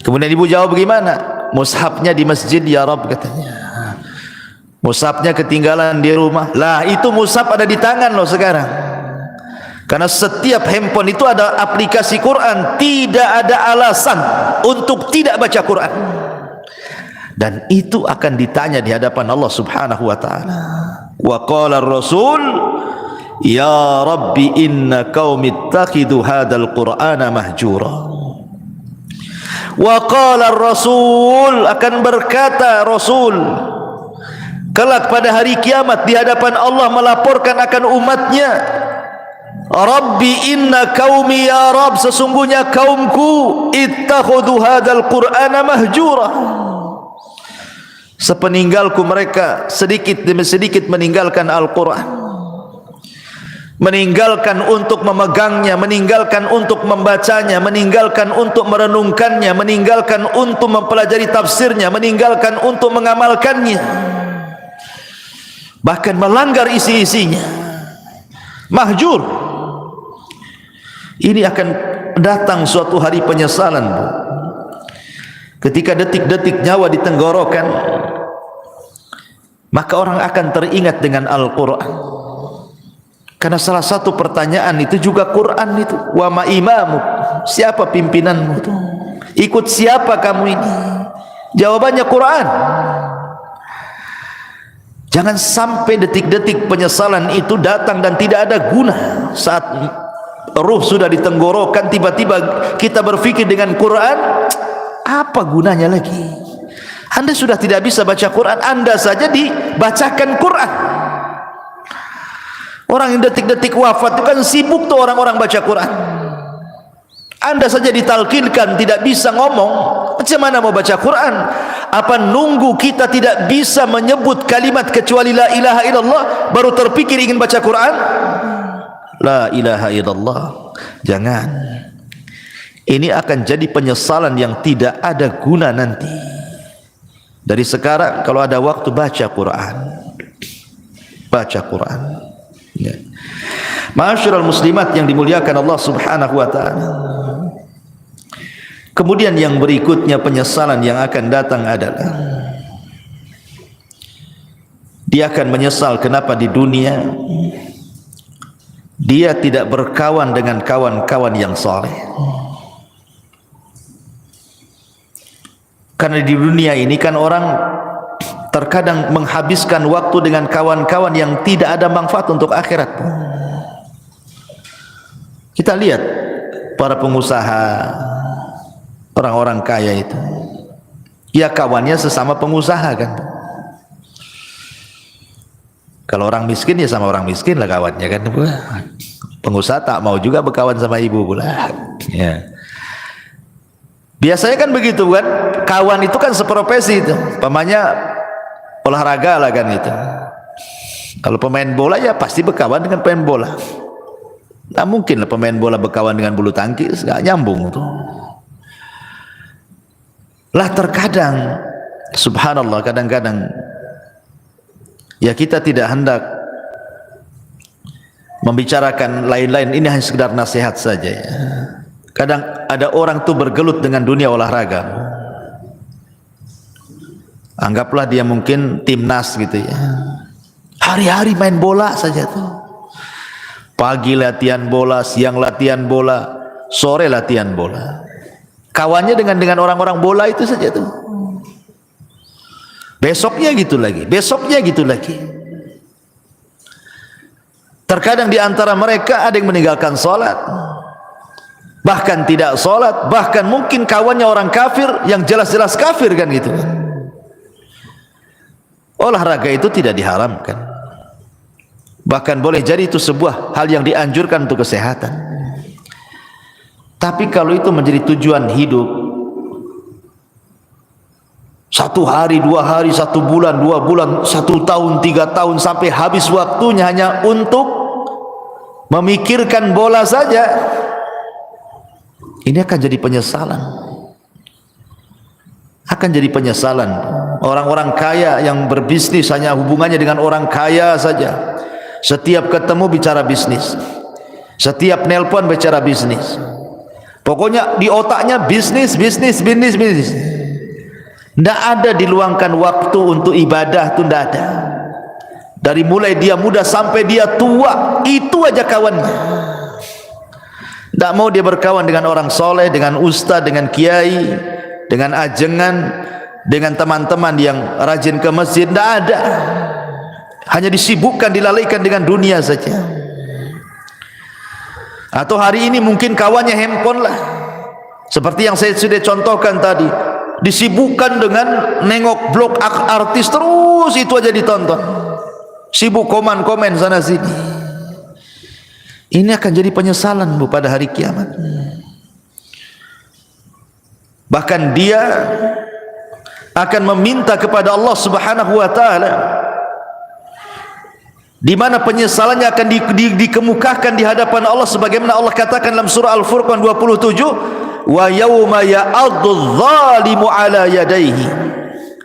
Kemudian ibu jawab bagaimana? Mushafnya di masjid ya Rabb katanya. Mushafnya ketinggalan di rumah. Lah itu mushaf ada di tangan loh sekarang. Karena setiap handphone itu ada aplikasi Quran. Tidak ada alasan untuk tidak baca Quran. Dan itu akan ditanya di hadapan Allah Subhanahu wa taala. Wa qala ar-rasul ya Rabbi inna qaumi ittakhidhu hadzal qur'ana mahjura. Wa qala ar-rasul, akan berkata Rasul kelak pada hari kiamat di hadapan Allah melaporkan akan umatnya, Rabbi inna qaumi ya Rabb, sesungguhnya kaumku ittakhadhu hadzal qur'ana mahjura. Sepeninggalku mereka sedikit demi sedikit meninggalkan Al-Quran, meninggalkan untuk memegangnya, meninggalkan untuk membacanya, meninggalkan untuk merenungkannya, meninggalkan untuk mempelajari tafsirnya, meninggalkan untuk mengamalkannya, bahkan melanggar isi-isinya. Mahjur. Ini akan datang suatu hari penyesalan, Bu. Ketika detik-detik nyawa di tenggorokan, maka orang akan teringat dengan Al-Quran. Karena salah satu pertanyaan itu juga Quran itu. Wa ma imamu, siapa pimpinanmu itu? Ikut siapa kamu ini? Jawabannya Quran. Jangan sampai detik-detik penyesalan itu datang dan tidak ada guna. Saat ruh sudah di tenggorokan, tiba-tiba kita berpikir dengan Quran, apa gunanya lagi? Anda sudah tidak bisa baca Quran, Anda saja dibacakan Quran. Orang yang detik-detik wafat itu kan sibuk tuh orang-orang baca Quran. Anda saja ditalkinkan tidak bisa ngomong, macam mana mau baca Quran? Apa nunggu kita tidak bisa menyebut kalimat kecuali la ilaha illallah baru terpikir ingin baca Quran? La ilaha illallah. Jangan. Ini akan jadi penyesalan yang tidak ada guna nanti. Dari sekarang kalau ada waktu baca Quran, baca Quran. Ya. Ma'asyiral muslimat yang dimuliakan Allah Subhanahu wa taala. Kemudian yang berikutnya penyesalan yang akan datang adalah dia akan menyesal kenapa di dunia dia tidak berkawan dengan kawan-kawan yang saleh. Karena di dunia ini kan orang terkadang menghabiskan waktu dengan kawan-kawan yang tidak ada manfaat untuk akhirat. Kita lihat para pengusaha, orang-orang kaya itu, ya kawannya sesama pengusaha kan. Kalau orang miskin ya sama orang miskin lah kawannya kan. Pengusaha tak mau juga berkawan sama ibu pula. Ya. Biasanya kan begitu kan. Kawan itu kan seprofesi itu. Pamanya olahraga lah kan itu. Kalau pemain bola ya pasti berkawan dengan pemain bola. Tak mungkin lah pemain bola berkawan dengan bulu tangkis, gak nyambung tuh. Lah terkadang subhanallah kadang-kadang ya kita tidak hendak membicarakan lain-lain, ini hanya sekedar nasihat saja ya. Kadang ada orang tuh bergelut dengan dunia olahraga. Anggaplah dia mungkin timnas gitu ya. Hari-hari main bola saja tuh. Pagi latihan bola, siang latihan bola, sore latihan bola. Kawannya dengan orang-orang bola itu saja tuh. Besoknya gitu lagi, besoknya gitu lagi. Terkadang di antara mereka ada yang meninggalkan sholat, bahkan tidak sholat, bahkan mungkin kawannya orang kafir yang jelas-jelas kafir kan gitu. Olahraga itu tidak diharamkan, bahkan boleh jadi itu sebuah hal yang dianjurkan untuk kesehatan. Tapi kalau itu menjadi tujuan hidup, 1 hari, 2 hari, 1 bulan, 2 bulan, 1 tahun, 3 tahun, sampai habis waktunya hanya untuk memikirkan bola saja, ini akan jadi penyesalan. Akan jadi penyesalan. Orang-orang kaya yang berbisnis hanya hubungannya dengan orang kaya saja. Setiap ketemu bicara bisnis, setiap nelpon bicara bisnis. Pokoknya di otaknya bisnis, bisnis, bisnis, bisnis. Tidak ada diluangkan waktu untuk ibadah, itu tidak ada. Dari mulai dia muda sampai dia tua, itu aja kawannya. Tidak mau dia berkawan dengan orang soleh, dengan ustaz, dengan kiai, dengan ajengan, dengan teman-teman yang rajin ke masjid. Tidak ada. Hanya disibukkan, dilalaikan dengan dunia saja. Atau hari ini mungkin kawannya handphone lah, seperti yang saya sudah contohkan tadi. Disibukkan dengan nengok blog artis, terus itu aja ditonton, sibuk komen-komen sana sini. Ini akan jadi penyesalan Bu pada hari kiamat. Bahkan dia akan meminta kepada Allah Subhanahu wa taala, di mana penyesalannya akan dikemukakan di hadapan Allah, sebagaimana Allah katakan dalam surah Al-Furqan 27, wa yawma ya'addu adh-dhalimu 'ala yadayhi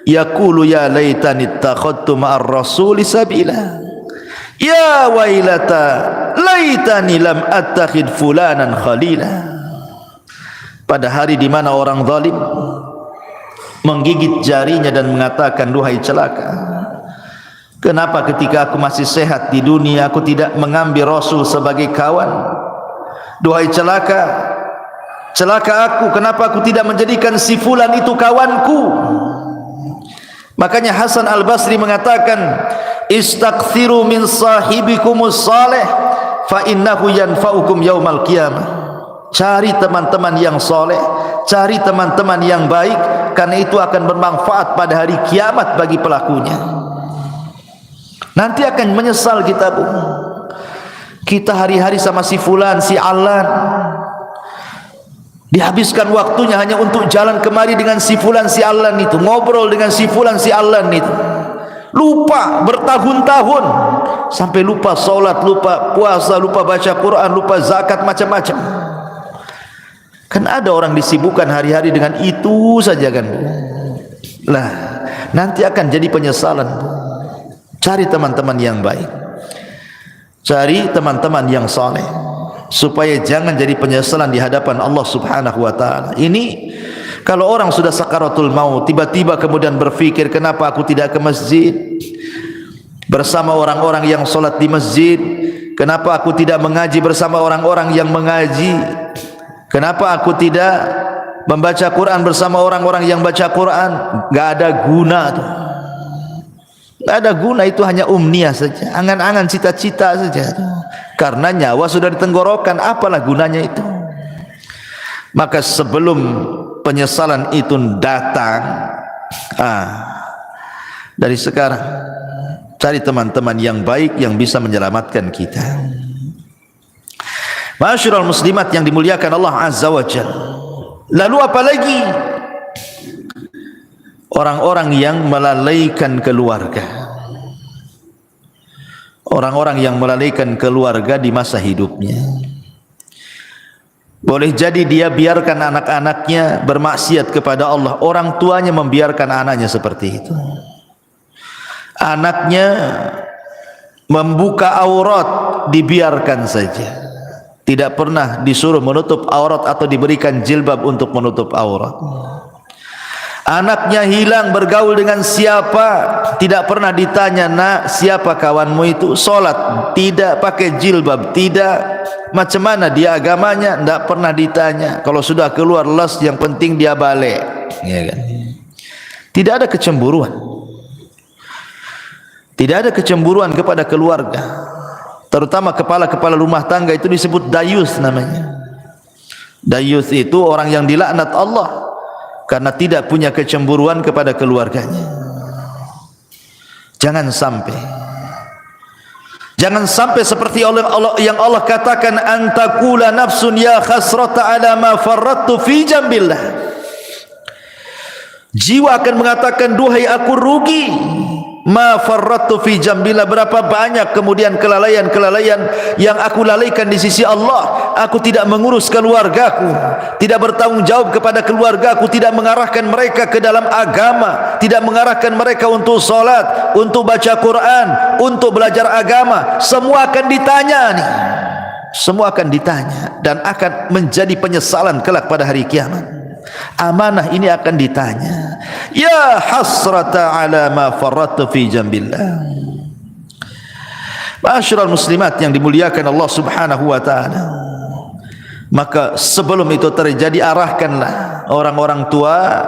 yaqulu ya laitani ittakhadtu ma'ar rasuli sabila ya wailata laitani lam attakhid fulanan khalila. Pada hari di mana orang zalim menggigit jarinya dan mengatakan, duhai celaka, kenapa ketika aku masih sehat di dunia aku tidak mengambil Rasul sebagai kawan? Duhai celaka, celaka aku, kenapa aku tidak menjadikan si fulan itu kawanku? Makanya Hasan Al-Basri mengatakan, istaghfiru min sahibikumus salih fa innahu yanfa'ukum yaumal qiyamah. Cari teman-teman yang soleh, cari teman-teman yang baik, karena itu akan bermanfaat pada hari kiamat bagi pelakunya. Nanti akan menyesal kita Bu. Kita hari-hari sama si fulan, si alan, dihabiskan waktunya hanya untuk jalan kemari dengan si fulan, si alan itu, ngobrol dengan si fulan, si alan itu. Lupa bertahun-tahun, sampai lupa sholat, lupa puasa, lupa baca Quran, lupa zakat, macam-macam. Kan ada orang disibukkan hari-hari dengan itu saja kan. Lah, nanti akan jadi penyesalan. Cari teman-teman yang baik, cari teman-teman yang saleh, supaya jangan jadi penyesalan di hadapan Allah Subhanahu wa taala. Ini kalau orang sudah sakaratul maut tiba-tiba kemudian berpikir, kenapa aku tidak ke masjid bersama orang-orang yang salat di masjid? Kenapa aku tidak mengaji bersama orang-orang yang mengaji? Kenapa aku tidak membaca Quran bersama orang-orang yang baca Quran? Enggak ada guna tuh. Enggak ada guna, itu hanya umniah saja, angan-angan, cita-cita saja. Karena nyawa sudah ditenggorokan, apalah gunanya itu? Maka sebelum penyesalan itu datang, dari sekarang cari teman-teman yang baik yang bisa menyelamatkan kita. Ma'asyiral muslimat yang dimuliakan Allah Azza wa Jalla. Lalu apa lagi? Orang-orang yang melalaikan keluarga. Orang-orang yang melalaikan keluarga di masa hidupnya. Boleh jadi dia biarkan anak-anaknya bermaksiat kepada Allah. Orang tuanya membiarkan anaknya seperti itu. Anaknya membuka aurat, dibiarkan saja. Tidak pernah disuruh menutup aurat atau diberikan jilbab untuk menutup aurat. Anaknya hilang bergaul dengan siapa, tidak pernah ditanya, nak siapa kawanmu itu? Solat tidak, pakai jilbab tidak, macam mana dia agamanya, tidak pernah ditanya. Kalau sudah keluar les, yang penting dia balik, ya kan? Tidak ada kecemburuan, tidak ada kecemburuan kepada keluarga. Terutama kepala-kepala rumah tangga itu disebut dayus namanya. Dayus itu orang yang dilaknat Allah karena tidak punya kecemburuan kepada keluarganya. Jangan sampai seperti Allah yang Allah katakan, antakula nafsun ya khasrata ala ma farrattu fi jambillah. Jiwa akan mengatakan, duhai aku rugi, ma farrattu fi jambillah, berapa banyak kemudian kelalaian-kelalaian yang aku lalaikan di sisi Allah. Aku tidak mengurus keluargaku, tidak bertanggung jawab kepada keluargaku, tidak mengarahkan mereka ke dalam agama, tidak mengarahkan mereka untuk salat, untuk baca Quran, untuk belajar agama. Semua akan ditanya nih. Semua akan ditanya dan akan menjadi penyesalan kelak pada hari kiamat. Amanah ini akan ditanya. Ya hasrata ala ma farrattu fi jambillah. Ma'asyiral muslimat yang dimuliakan Allah Subhanahu wa taala. Maka sebelum itu terjadi, arahkanlah orang-orang tua,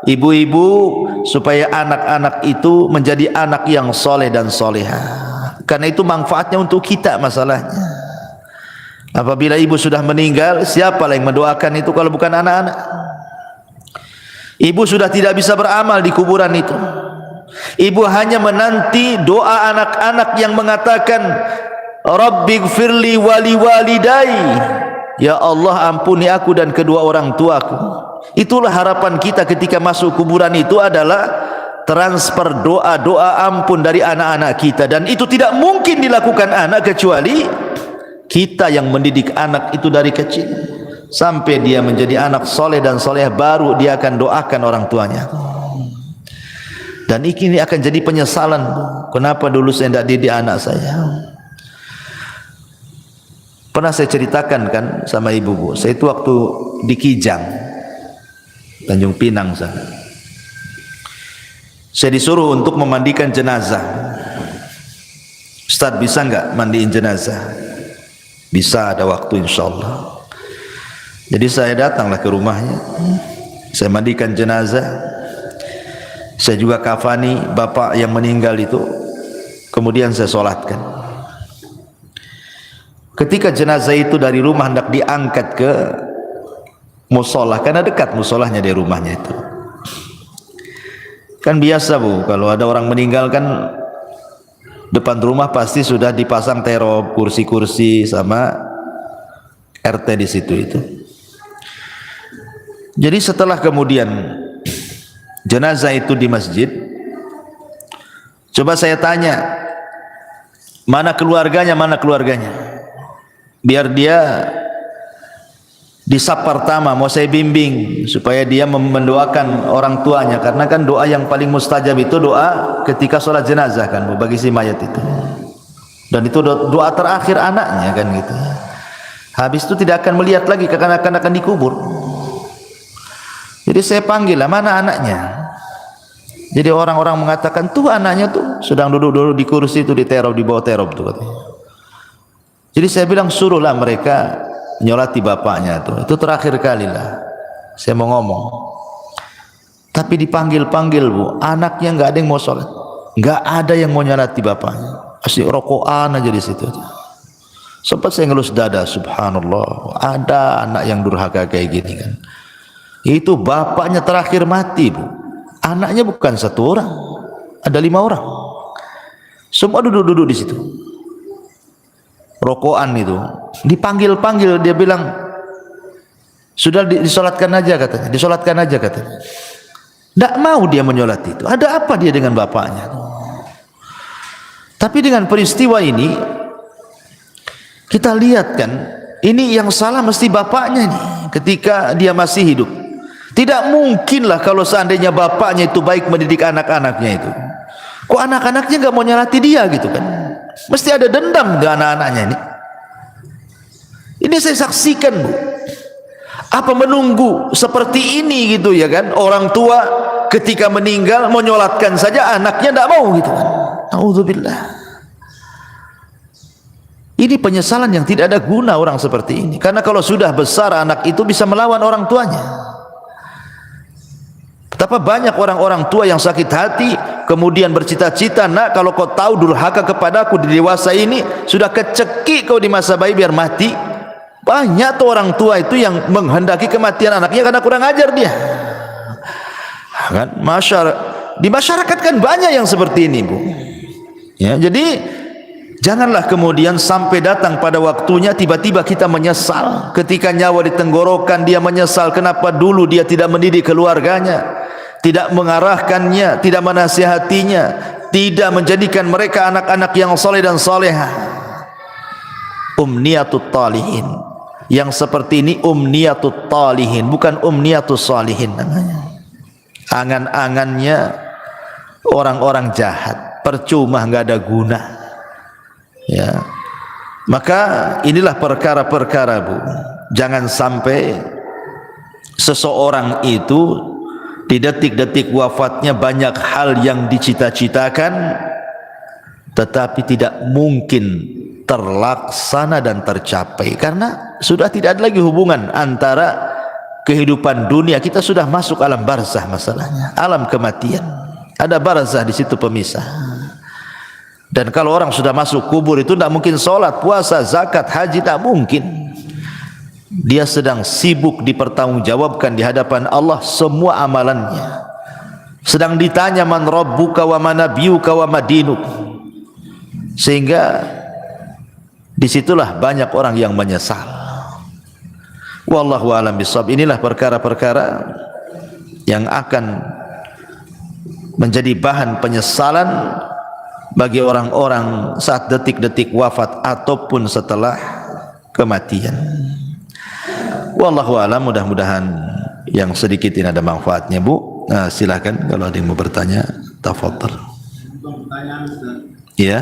ibu-ibu, supaya anak-anak itu menjadi anak yang soleh dan solehah. Karena itu manfaatnya untuk kita masalahnya. Apabila ibu sudah meninggal, siapa yang mendoakan itu kalau bukan anak-anak? Ibu sudah tidak bisa beramal di kuburan itu. Ibu hanya menanti doa anak-anak yang mengatakan, Rabbighfirli wali walidai, ya Allah ampuni aku dan kedua orang tuaku. Itulah harapan kita ketika masuk kuburan itu, adalah transfer doa-doa ampun dari anak-anak kita. Dan itu tidak mungkin dilakukan anak kecuali kita yang mendidik anak itu dari kecil sampai dia menjadi anak soleh dan soleh, baru dia akan doakan orang tuanya. Dan ini akan jadi penyesalan, kenapa dulu saya tidak didik anak saya. Pernah saya ceritakan kan sama ibu, bu, saya itu waktu di Kijang, Tanjung Pinang sana, saya disuruh untuk memandikan jenazah. Ustaz, bisa enggak mandiin jenazah? Bisa, ada waktu insyaallah. Jadi saya datanglah ke rumahnya, saya mandikan jenazah, saya juga kafani bapak yang meninggal itu, kemudian saya solatkan. Ketika jenazah itu dari rumah hendak diangkat ke musola, karena dekat musolahnya dari rumahnya itu. Kan biasa, bu, kalau ada orang meninggal kan depan rumah pasti sudah dipasang terop, kursi-kursi sama RT di situ itu. Jadi setelah kemudian jenazah itu di masjid, coba saya tanya, mana keluarganya, mana keluarganya, biar dia di saf pertama mau saya bimbing supaya dia mendoakan orang tuanya, karena kan doa yang paling mustajab itu doa ketika sholat jenazah kan, bagi si mayat itu, dan itu doa terakhir anaknya kan gitu. Habis itu tidak akan melihat lagi, akan dikubur. Jadi saya panggil lah, mana anaknya? Jadi orang-orang mengatakan tuh anaknya tuh sedang duduk-duduk di kursi itu di terop, di bawah terop tuh katanya. Jadi saya bilang suruhlah mereka nyolati bapaknya tuh. Itu terakhir kali lah saya mau ngomong. Tapi dipanggil-panggil Bu, anaknya nggak ada yang mau sholat, nggak ada yang mau nyolati bapaknya. Asyik rokokan aja di situ. Sempat saya ngelus dada, subhanallah, ada anak yang durhaka kayak gini kan. Itu bapaknya terakhir mati Bu. Anaknya bukan satu orang, ada 5 orang. Semua duduk-duduk di situ. Rokokan itu. Dipanggil-panggil, dia bilang, sudah disolatkan aja katanya, disolatkan aja katanya. Tidak mau dia menyolat itu. Ada apa dia dengan bapaknya? Tapi dengan peristiwa ini, kita lihat kan, ini yang salah mesti bapaknya nih, ketika dia masih hidup. Tidak mungkinlah kalau seandainya bapaknya itu baik mendidik anak-anaknya itu. Kok anak-anaknya nggak mau nyalati dia gitu kan? Mesti ada dendam ke anak-anaknya ini. Ini saya saksikan Bu. Apa menunggu seperti ini gitu ya kan? Orang tua ketika meninggal mau nyolatkan saja anaknya tidak mau gitu kan? Auzubillah. Ini penyesalan yang tidak ada guna orang seperti ini. Karena kalau sudah besar anak itu bisa melawan orang tuanya. Betapa banyak orang-orang tua yang sakit hati kemudian bercita-cita, nak kalau kau tahu durhaka kepadaku di dewasa ini, sudah kecekik kau di masa bayi biar mati. Banyak tuh orang tua itu yang menghendaki kematian anaknya karena kurang ajar dia kan. Di masyarakat kan banyak yang seperti ini Bu ya. Jadi janganlah kemudian sampai datang pada waktunya tiba-tiba kita menyesal. Ketika nyawa di tenggorokan dia menyesal kenapa dulu dia tidak mendidik keluarganya, tidak mengarahkannya, tidak menasihatinya, tidak menjadikan mereka anak-anak yang soleh dan solehah. Umniyatut talihin. Yang seperti ini umniyatut talihin, bukan umniyatus salihin namanya. Angan-angannya orang-orang jahat, percuma, nggak ada guna. Ya, maka inilah perkara-perkara Bu. Jangan sampai seseorang itu di detik-detik wafatnya banyak hal yang dicita-citakan tetapi tidak mungkin terlaksana dan tercapai karena sudah tidak ada lagi hubungan antara kehidupan dunia. Kita sudah masuk alam barzah, masalahnya alam kematian, ada barzah di situ pemisah. Dan kalau orang sudah masuk kubur itu tidak mungkin sholat, puasa, zakat, haji, tak mungkin. Dia sedang sibuk dipertanggungjawabkan di hadapan Allah semua amalannya. Sedang ditanya man rabbuka wa man nabiyuka wa madinuk. Sehingga disitulah banyak orang yang menyesal. Wallahu a'lam bishawab. Inilah perkara-perkara yang akan menjadi bahan penyesalan bagi orang-orang saat detik-detik wafat ataupun setelah kematian. Wallahu a'lam. Mudah-mudahan yang sedikit ini ada manfaatnya Bu. Nah, silakan kalau ada yang mau bertanya, tafadhal. Pertanyaan Ustaz. Iya.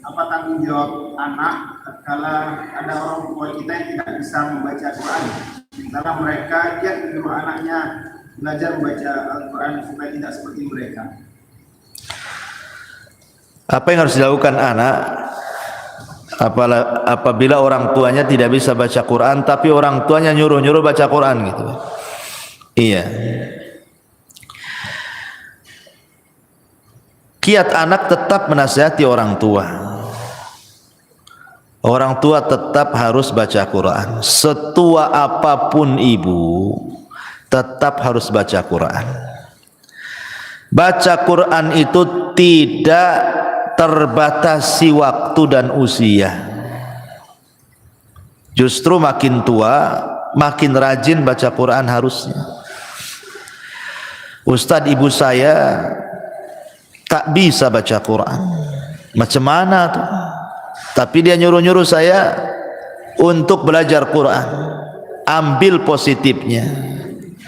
Apa tanggung jawab anak tatkala ada orang tua kita yang tidak bisa membaca Quran? Sementara mereka giat menyuruh anaknya belajar membaca Al-Quran supaya tidak seperti mereka. Apa yang harus dilakukan anak apabila orang tuanya tidak bisa baca Quran tapi orang tuanya nyuruh-nyuruh baca Quran gitu? Iya. Kiat anak tetap menasihati orang tua. Orang tua tetap harus baca Quran. Setua apapun ibu, tetap harus baca Quran. Baca Quran itu tidak terbatasi waktu dan usia. Justru makin tua, makin rajin baca Quran harusnya. Ustadz ibu saya tak bisa baca Quran. Macam mana tuh? Tapi dia nyuruh-nyuruh saya untuk belajar Quran. Ambil positifnya.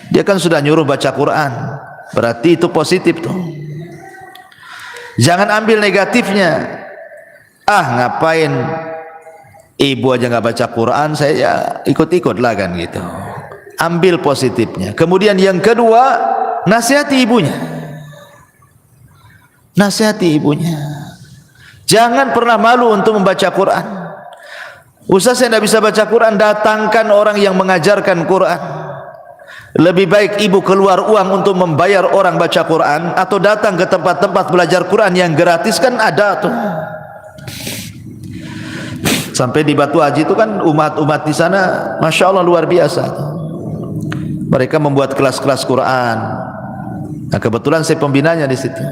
Dia kan sudah nyuruh baca Quran, berarti itu positif tuh. Jangan ambil negatifnya. Ah, ngapain Ibu aja nggak baca Quran, saya ya ikut-ikut lah kan gitu. Ambil positifnya. Kemudian yang kedua, nasihati ibunya. Nasihati ibunya. Jangan pernah malu untuk membaca Quran. Ustaz, saya tidak bisa baca Quran, datangkan orang yang mengajarkan Quran. Lebih baik ibu keluar uang untuk membayar orang baca Quran, atau datang ke tempat-tempat belajar Quran yang gratis, kan ada tuh. Sampai di Batu Haji itu kan umat-umat di sana, masya Allah luar biasa. Mereka membuat kelas-kelas Quran. Nah, kebetulan saya pembinanya di situ.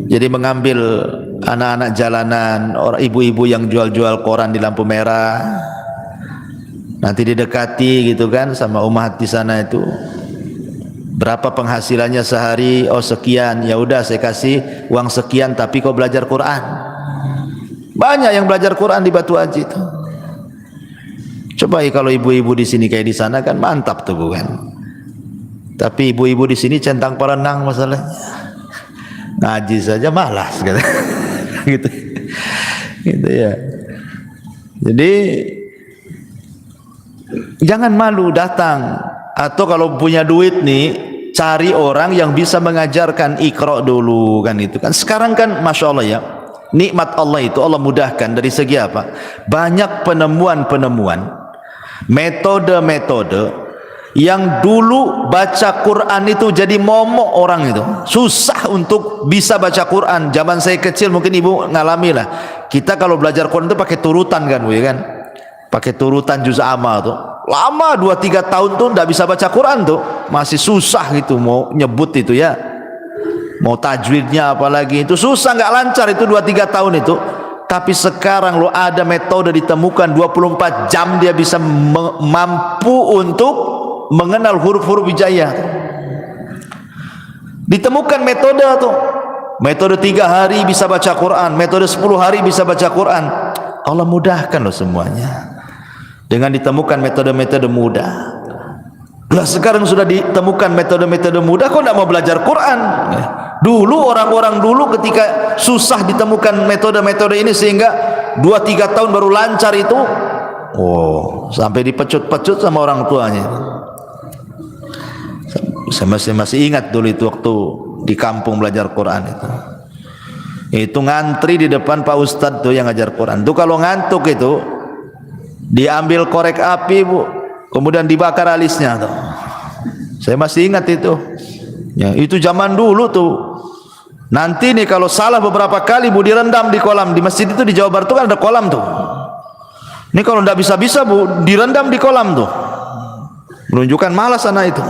Jadi mengambil anak-anak jalanan, orang ibu-ibu yang jual-jual koran di lampu merah. Nanti didekati gitu kan sama umat di sana itu. Berapa penghasilannya sehari? Oh sekian. Ya udah saya kasih uang sekian, tapi kau belajar Quran. Banyak yang belajar Quran di Batu Haji itu. Coba kalau ibu-ibu di sini kayak di sana kan mantap tuh bukan? Tapi ibu-ibu di sini centang perenang masalahnya. Ngaji saja malas gitu. gitu. Gitu ya. Jadi jangan malu datang, atau kalau punya duit nih cari orang yang bisa mengajarkan Iqra dulu kan itu kan. Sekarang kan masya Allah ya, nikmat Allah itu Allah mudahkan dari segi apa? Banyak penemuan-penemuan, metode-metode yang dulu baca Quran itu jadi momok orang itu. Susah untuk bisa baca Quran. Zaman saya kecil mungkin ibu ngalami lah. Kita kalau belajar Quran itu pakai turutan kan Bu ya kan? Pakai turutan juz amma tuh. Lama 2-3 tahun tuh enggak bisa baca Quran tuh. Masih susah gitu mau nyebut itu ya. Mau tajwidnya apalagi itu susah, enggak lancar itu 2-3 tahun itu. Tapi sekarang lo ada metode ditemukan 24 jam dia bisa mampu untuk mengenal huruf-huruf hijaiyah. Ditemukan metode tuh. Metode 3 hari bisa baca Quran, metode 10 hari bisa baca Quran. Allah mudahkan loh semuanya. Dengan ditemukan metode-metode mudah. Lah sekarang sudah ditemukan metode-metode mudah, kok tidak mau belajar Quran? Dulu orang-orang dulu ketika susah ditemukan metode-metode ini sehingga 2-3 tahun baru lancar itu, oh sampai dipecut-pecut sama orang tuanya. Saya masih ingat dulu itu waktu di kampung belajar Quran itu ngantri di depan Pak Ustadz tuh yang ngajar Quran tuh, kalau ngantuk itu diambil korek api Bu, kemudian dibakar alisnya tuh. Saya masih ingat itu ya, itu zaman dulu tuh. Nanti nih kalau salah beberapa kali Bu direndam di kolam. Di masjid itu di Jawa Barat tuh kan ada kolam tuh. Ini kalau ndak bisa-bisa Bu direndam di kolam tuh, menunjukkan malas anak itu.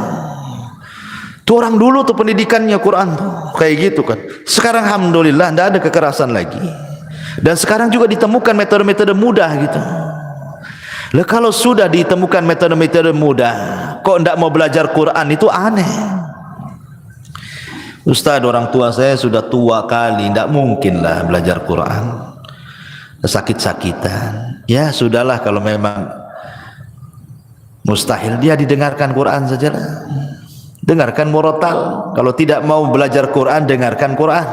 Tuh orang dulu tuh pendidikannya Quran tuh kayak gitu kan. Sekarang alhamdulillah ndak ada kekerasan lagi. Dan sekarang juga ditemukan metode-metode mudah gitu. Lah kalau sudah ditemukan metode-metode mudah, kok ndak mau belajar Quran, itu aneh. Ustaz, orang tua saya sudah tua kali, ndak mungkin lah belajar Quran. Sakit-sakitan. Ya sudahlah, kalau memang mustahil dia didengarkan Quran sajalah. Dengarkan murotal. Kalau tidak mau belajar Quran, dengarkan Quran.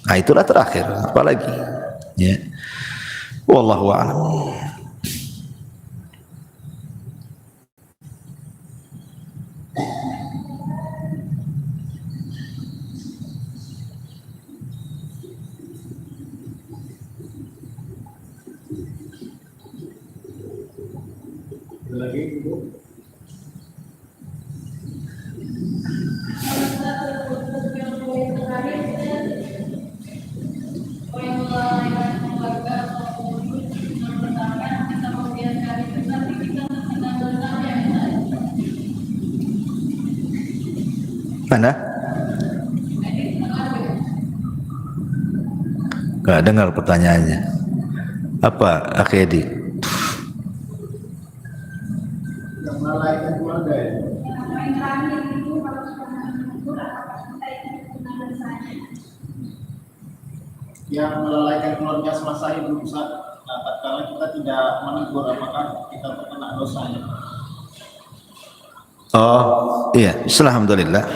Nah itulah terakhir, apalagi ya. Wallahu a'lam. Lagi Bu. Mana? Gak dengar pertanyaannya. Apa Akhedi? Yang melalaikan keluarga ya. Yang melalaikan keluarga semasa hidup Ustaz. Nah, tatkala kita tidak menegur, apakah kita terkena dosanya? Oh iya, alhamdulillah.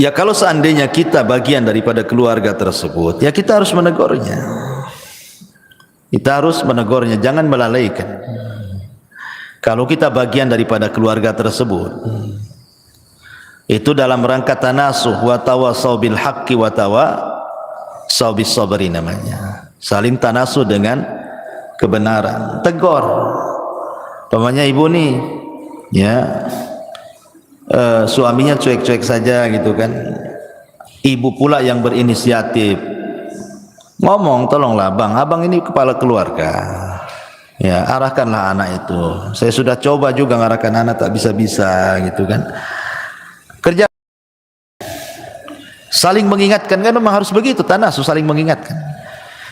Ya kalau seandainya kita bagian daripada keluarga tersebut, ya kita harus menegurnya. Kita harus menegurnya, jangan melalaikan. Kalau kita bagian daripada keluarga tersebut, itu dalam rangka tanasuh, wa tawassaw bil haqqi wa tawassaw bis sabri namanya. Saling tanasuh dengan kebenaran. Tegur. Pamannya ibu nih, ya, suaminya cuek-cuek saja gitu kan. Ibu pula yang berinisiatif. Ngomong, tolonglah bang, abang ini kepala keluarga, ya arahkanlah anak itu. Saya sudah coba juga ngarahkan anak, tak bisa-bisa gitu kan. Kerja saling mengingatkan, kan memang harus begitu, tanasuh saling mengingatkan.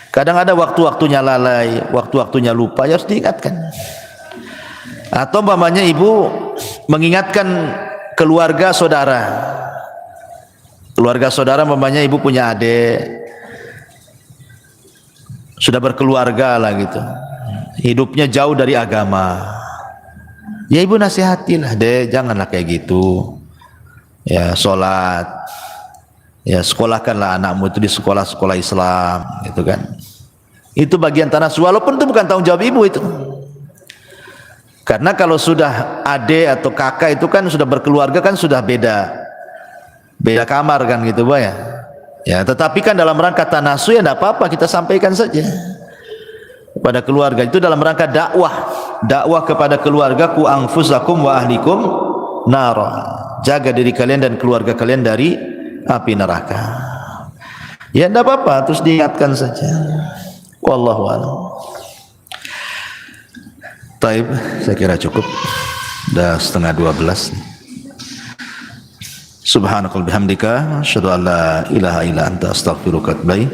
Kadang ada waktu-waktunya lalai, waktu-waktunya lupa, ya harus diingatkan. Atau umpamanya ibu mengingatkan keluarga saudara, umpamanya ibu punya adik, sudah berkeluarga lah gitu, hidupnya jauh dari agama, ya ibu nasihatilah, dek janganlah kayak gitu, ya sholat, ya sekolahkanlah anakmu itu di sekolah-sekolah Islam gitu kan. Itu bagian tanasuh, walaupun itu bukan tanggung jawab ibu itu, karena kalau sudah adik atau kakak itu kan sudah berkeluarga, kan sudah beda kamar kan gitu Pak ya. Ya, tetapi kan dalam rangka tanasuh ya tidak apa-apa, kita sampaikan saja kepada keluarga. Itu dalam rangka dakwah kepada keluarga, ku anfusakum wa ahlikum nara, jaga diri kalian dan keluarga kalian dari api neraka. Ya tidak apa-apa, terus diingatkan saja. Wallahu a'lam. Taib, saya kira cukup, dah 11:30. Subhanakal bihamdika asyhadu an la ilaha illa anta astaghfiruka wa atubu ilaik.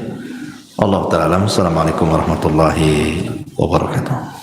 Allahu ta'ala alam. Assalamualaikum warahmatullahi wabarakatuh.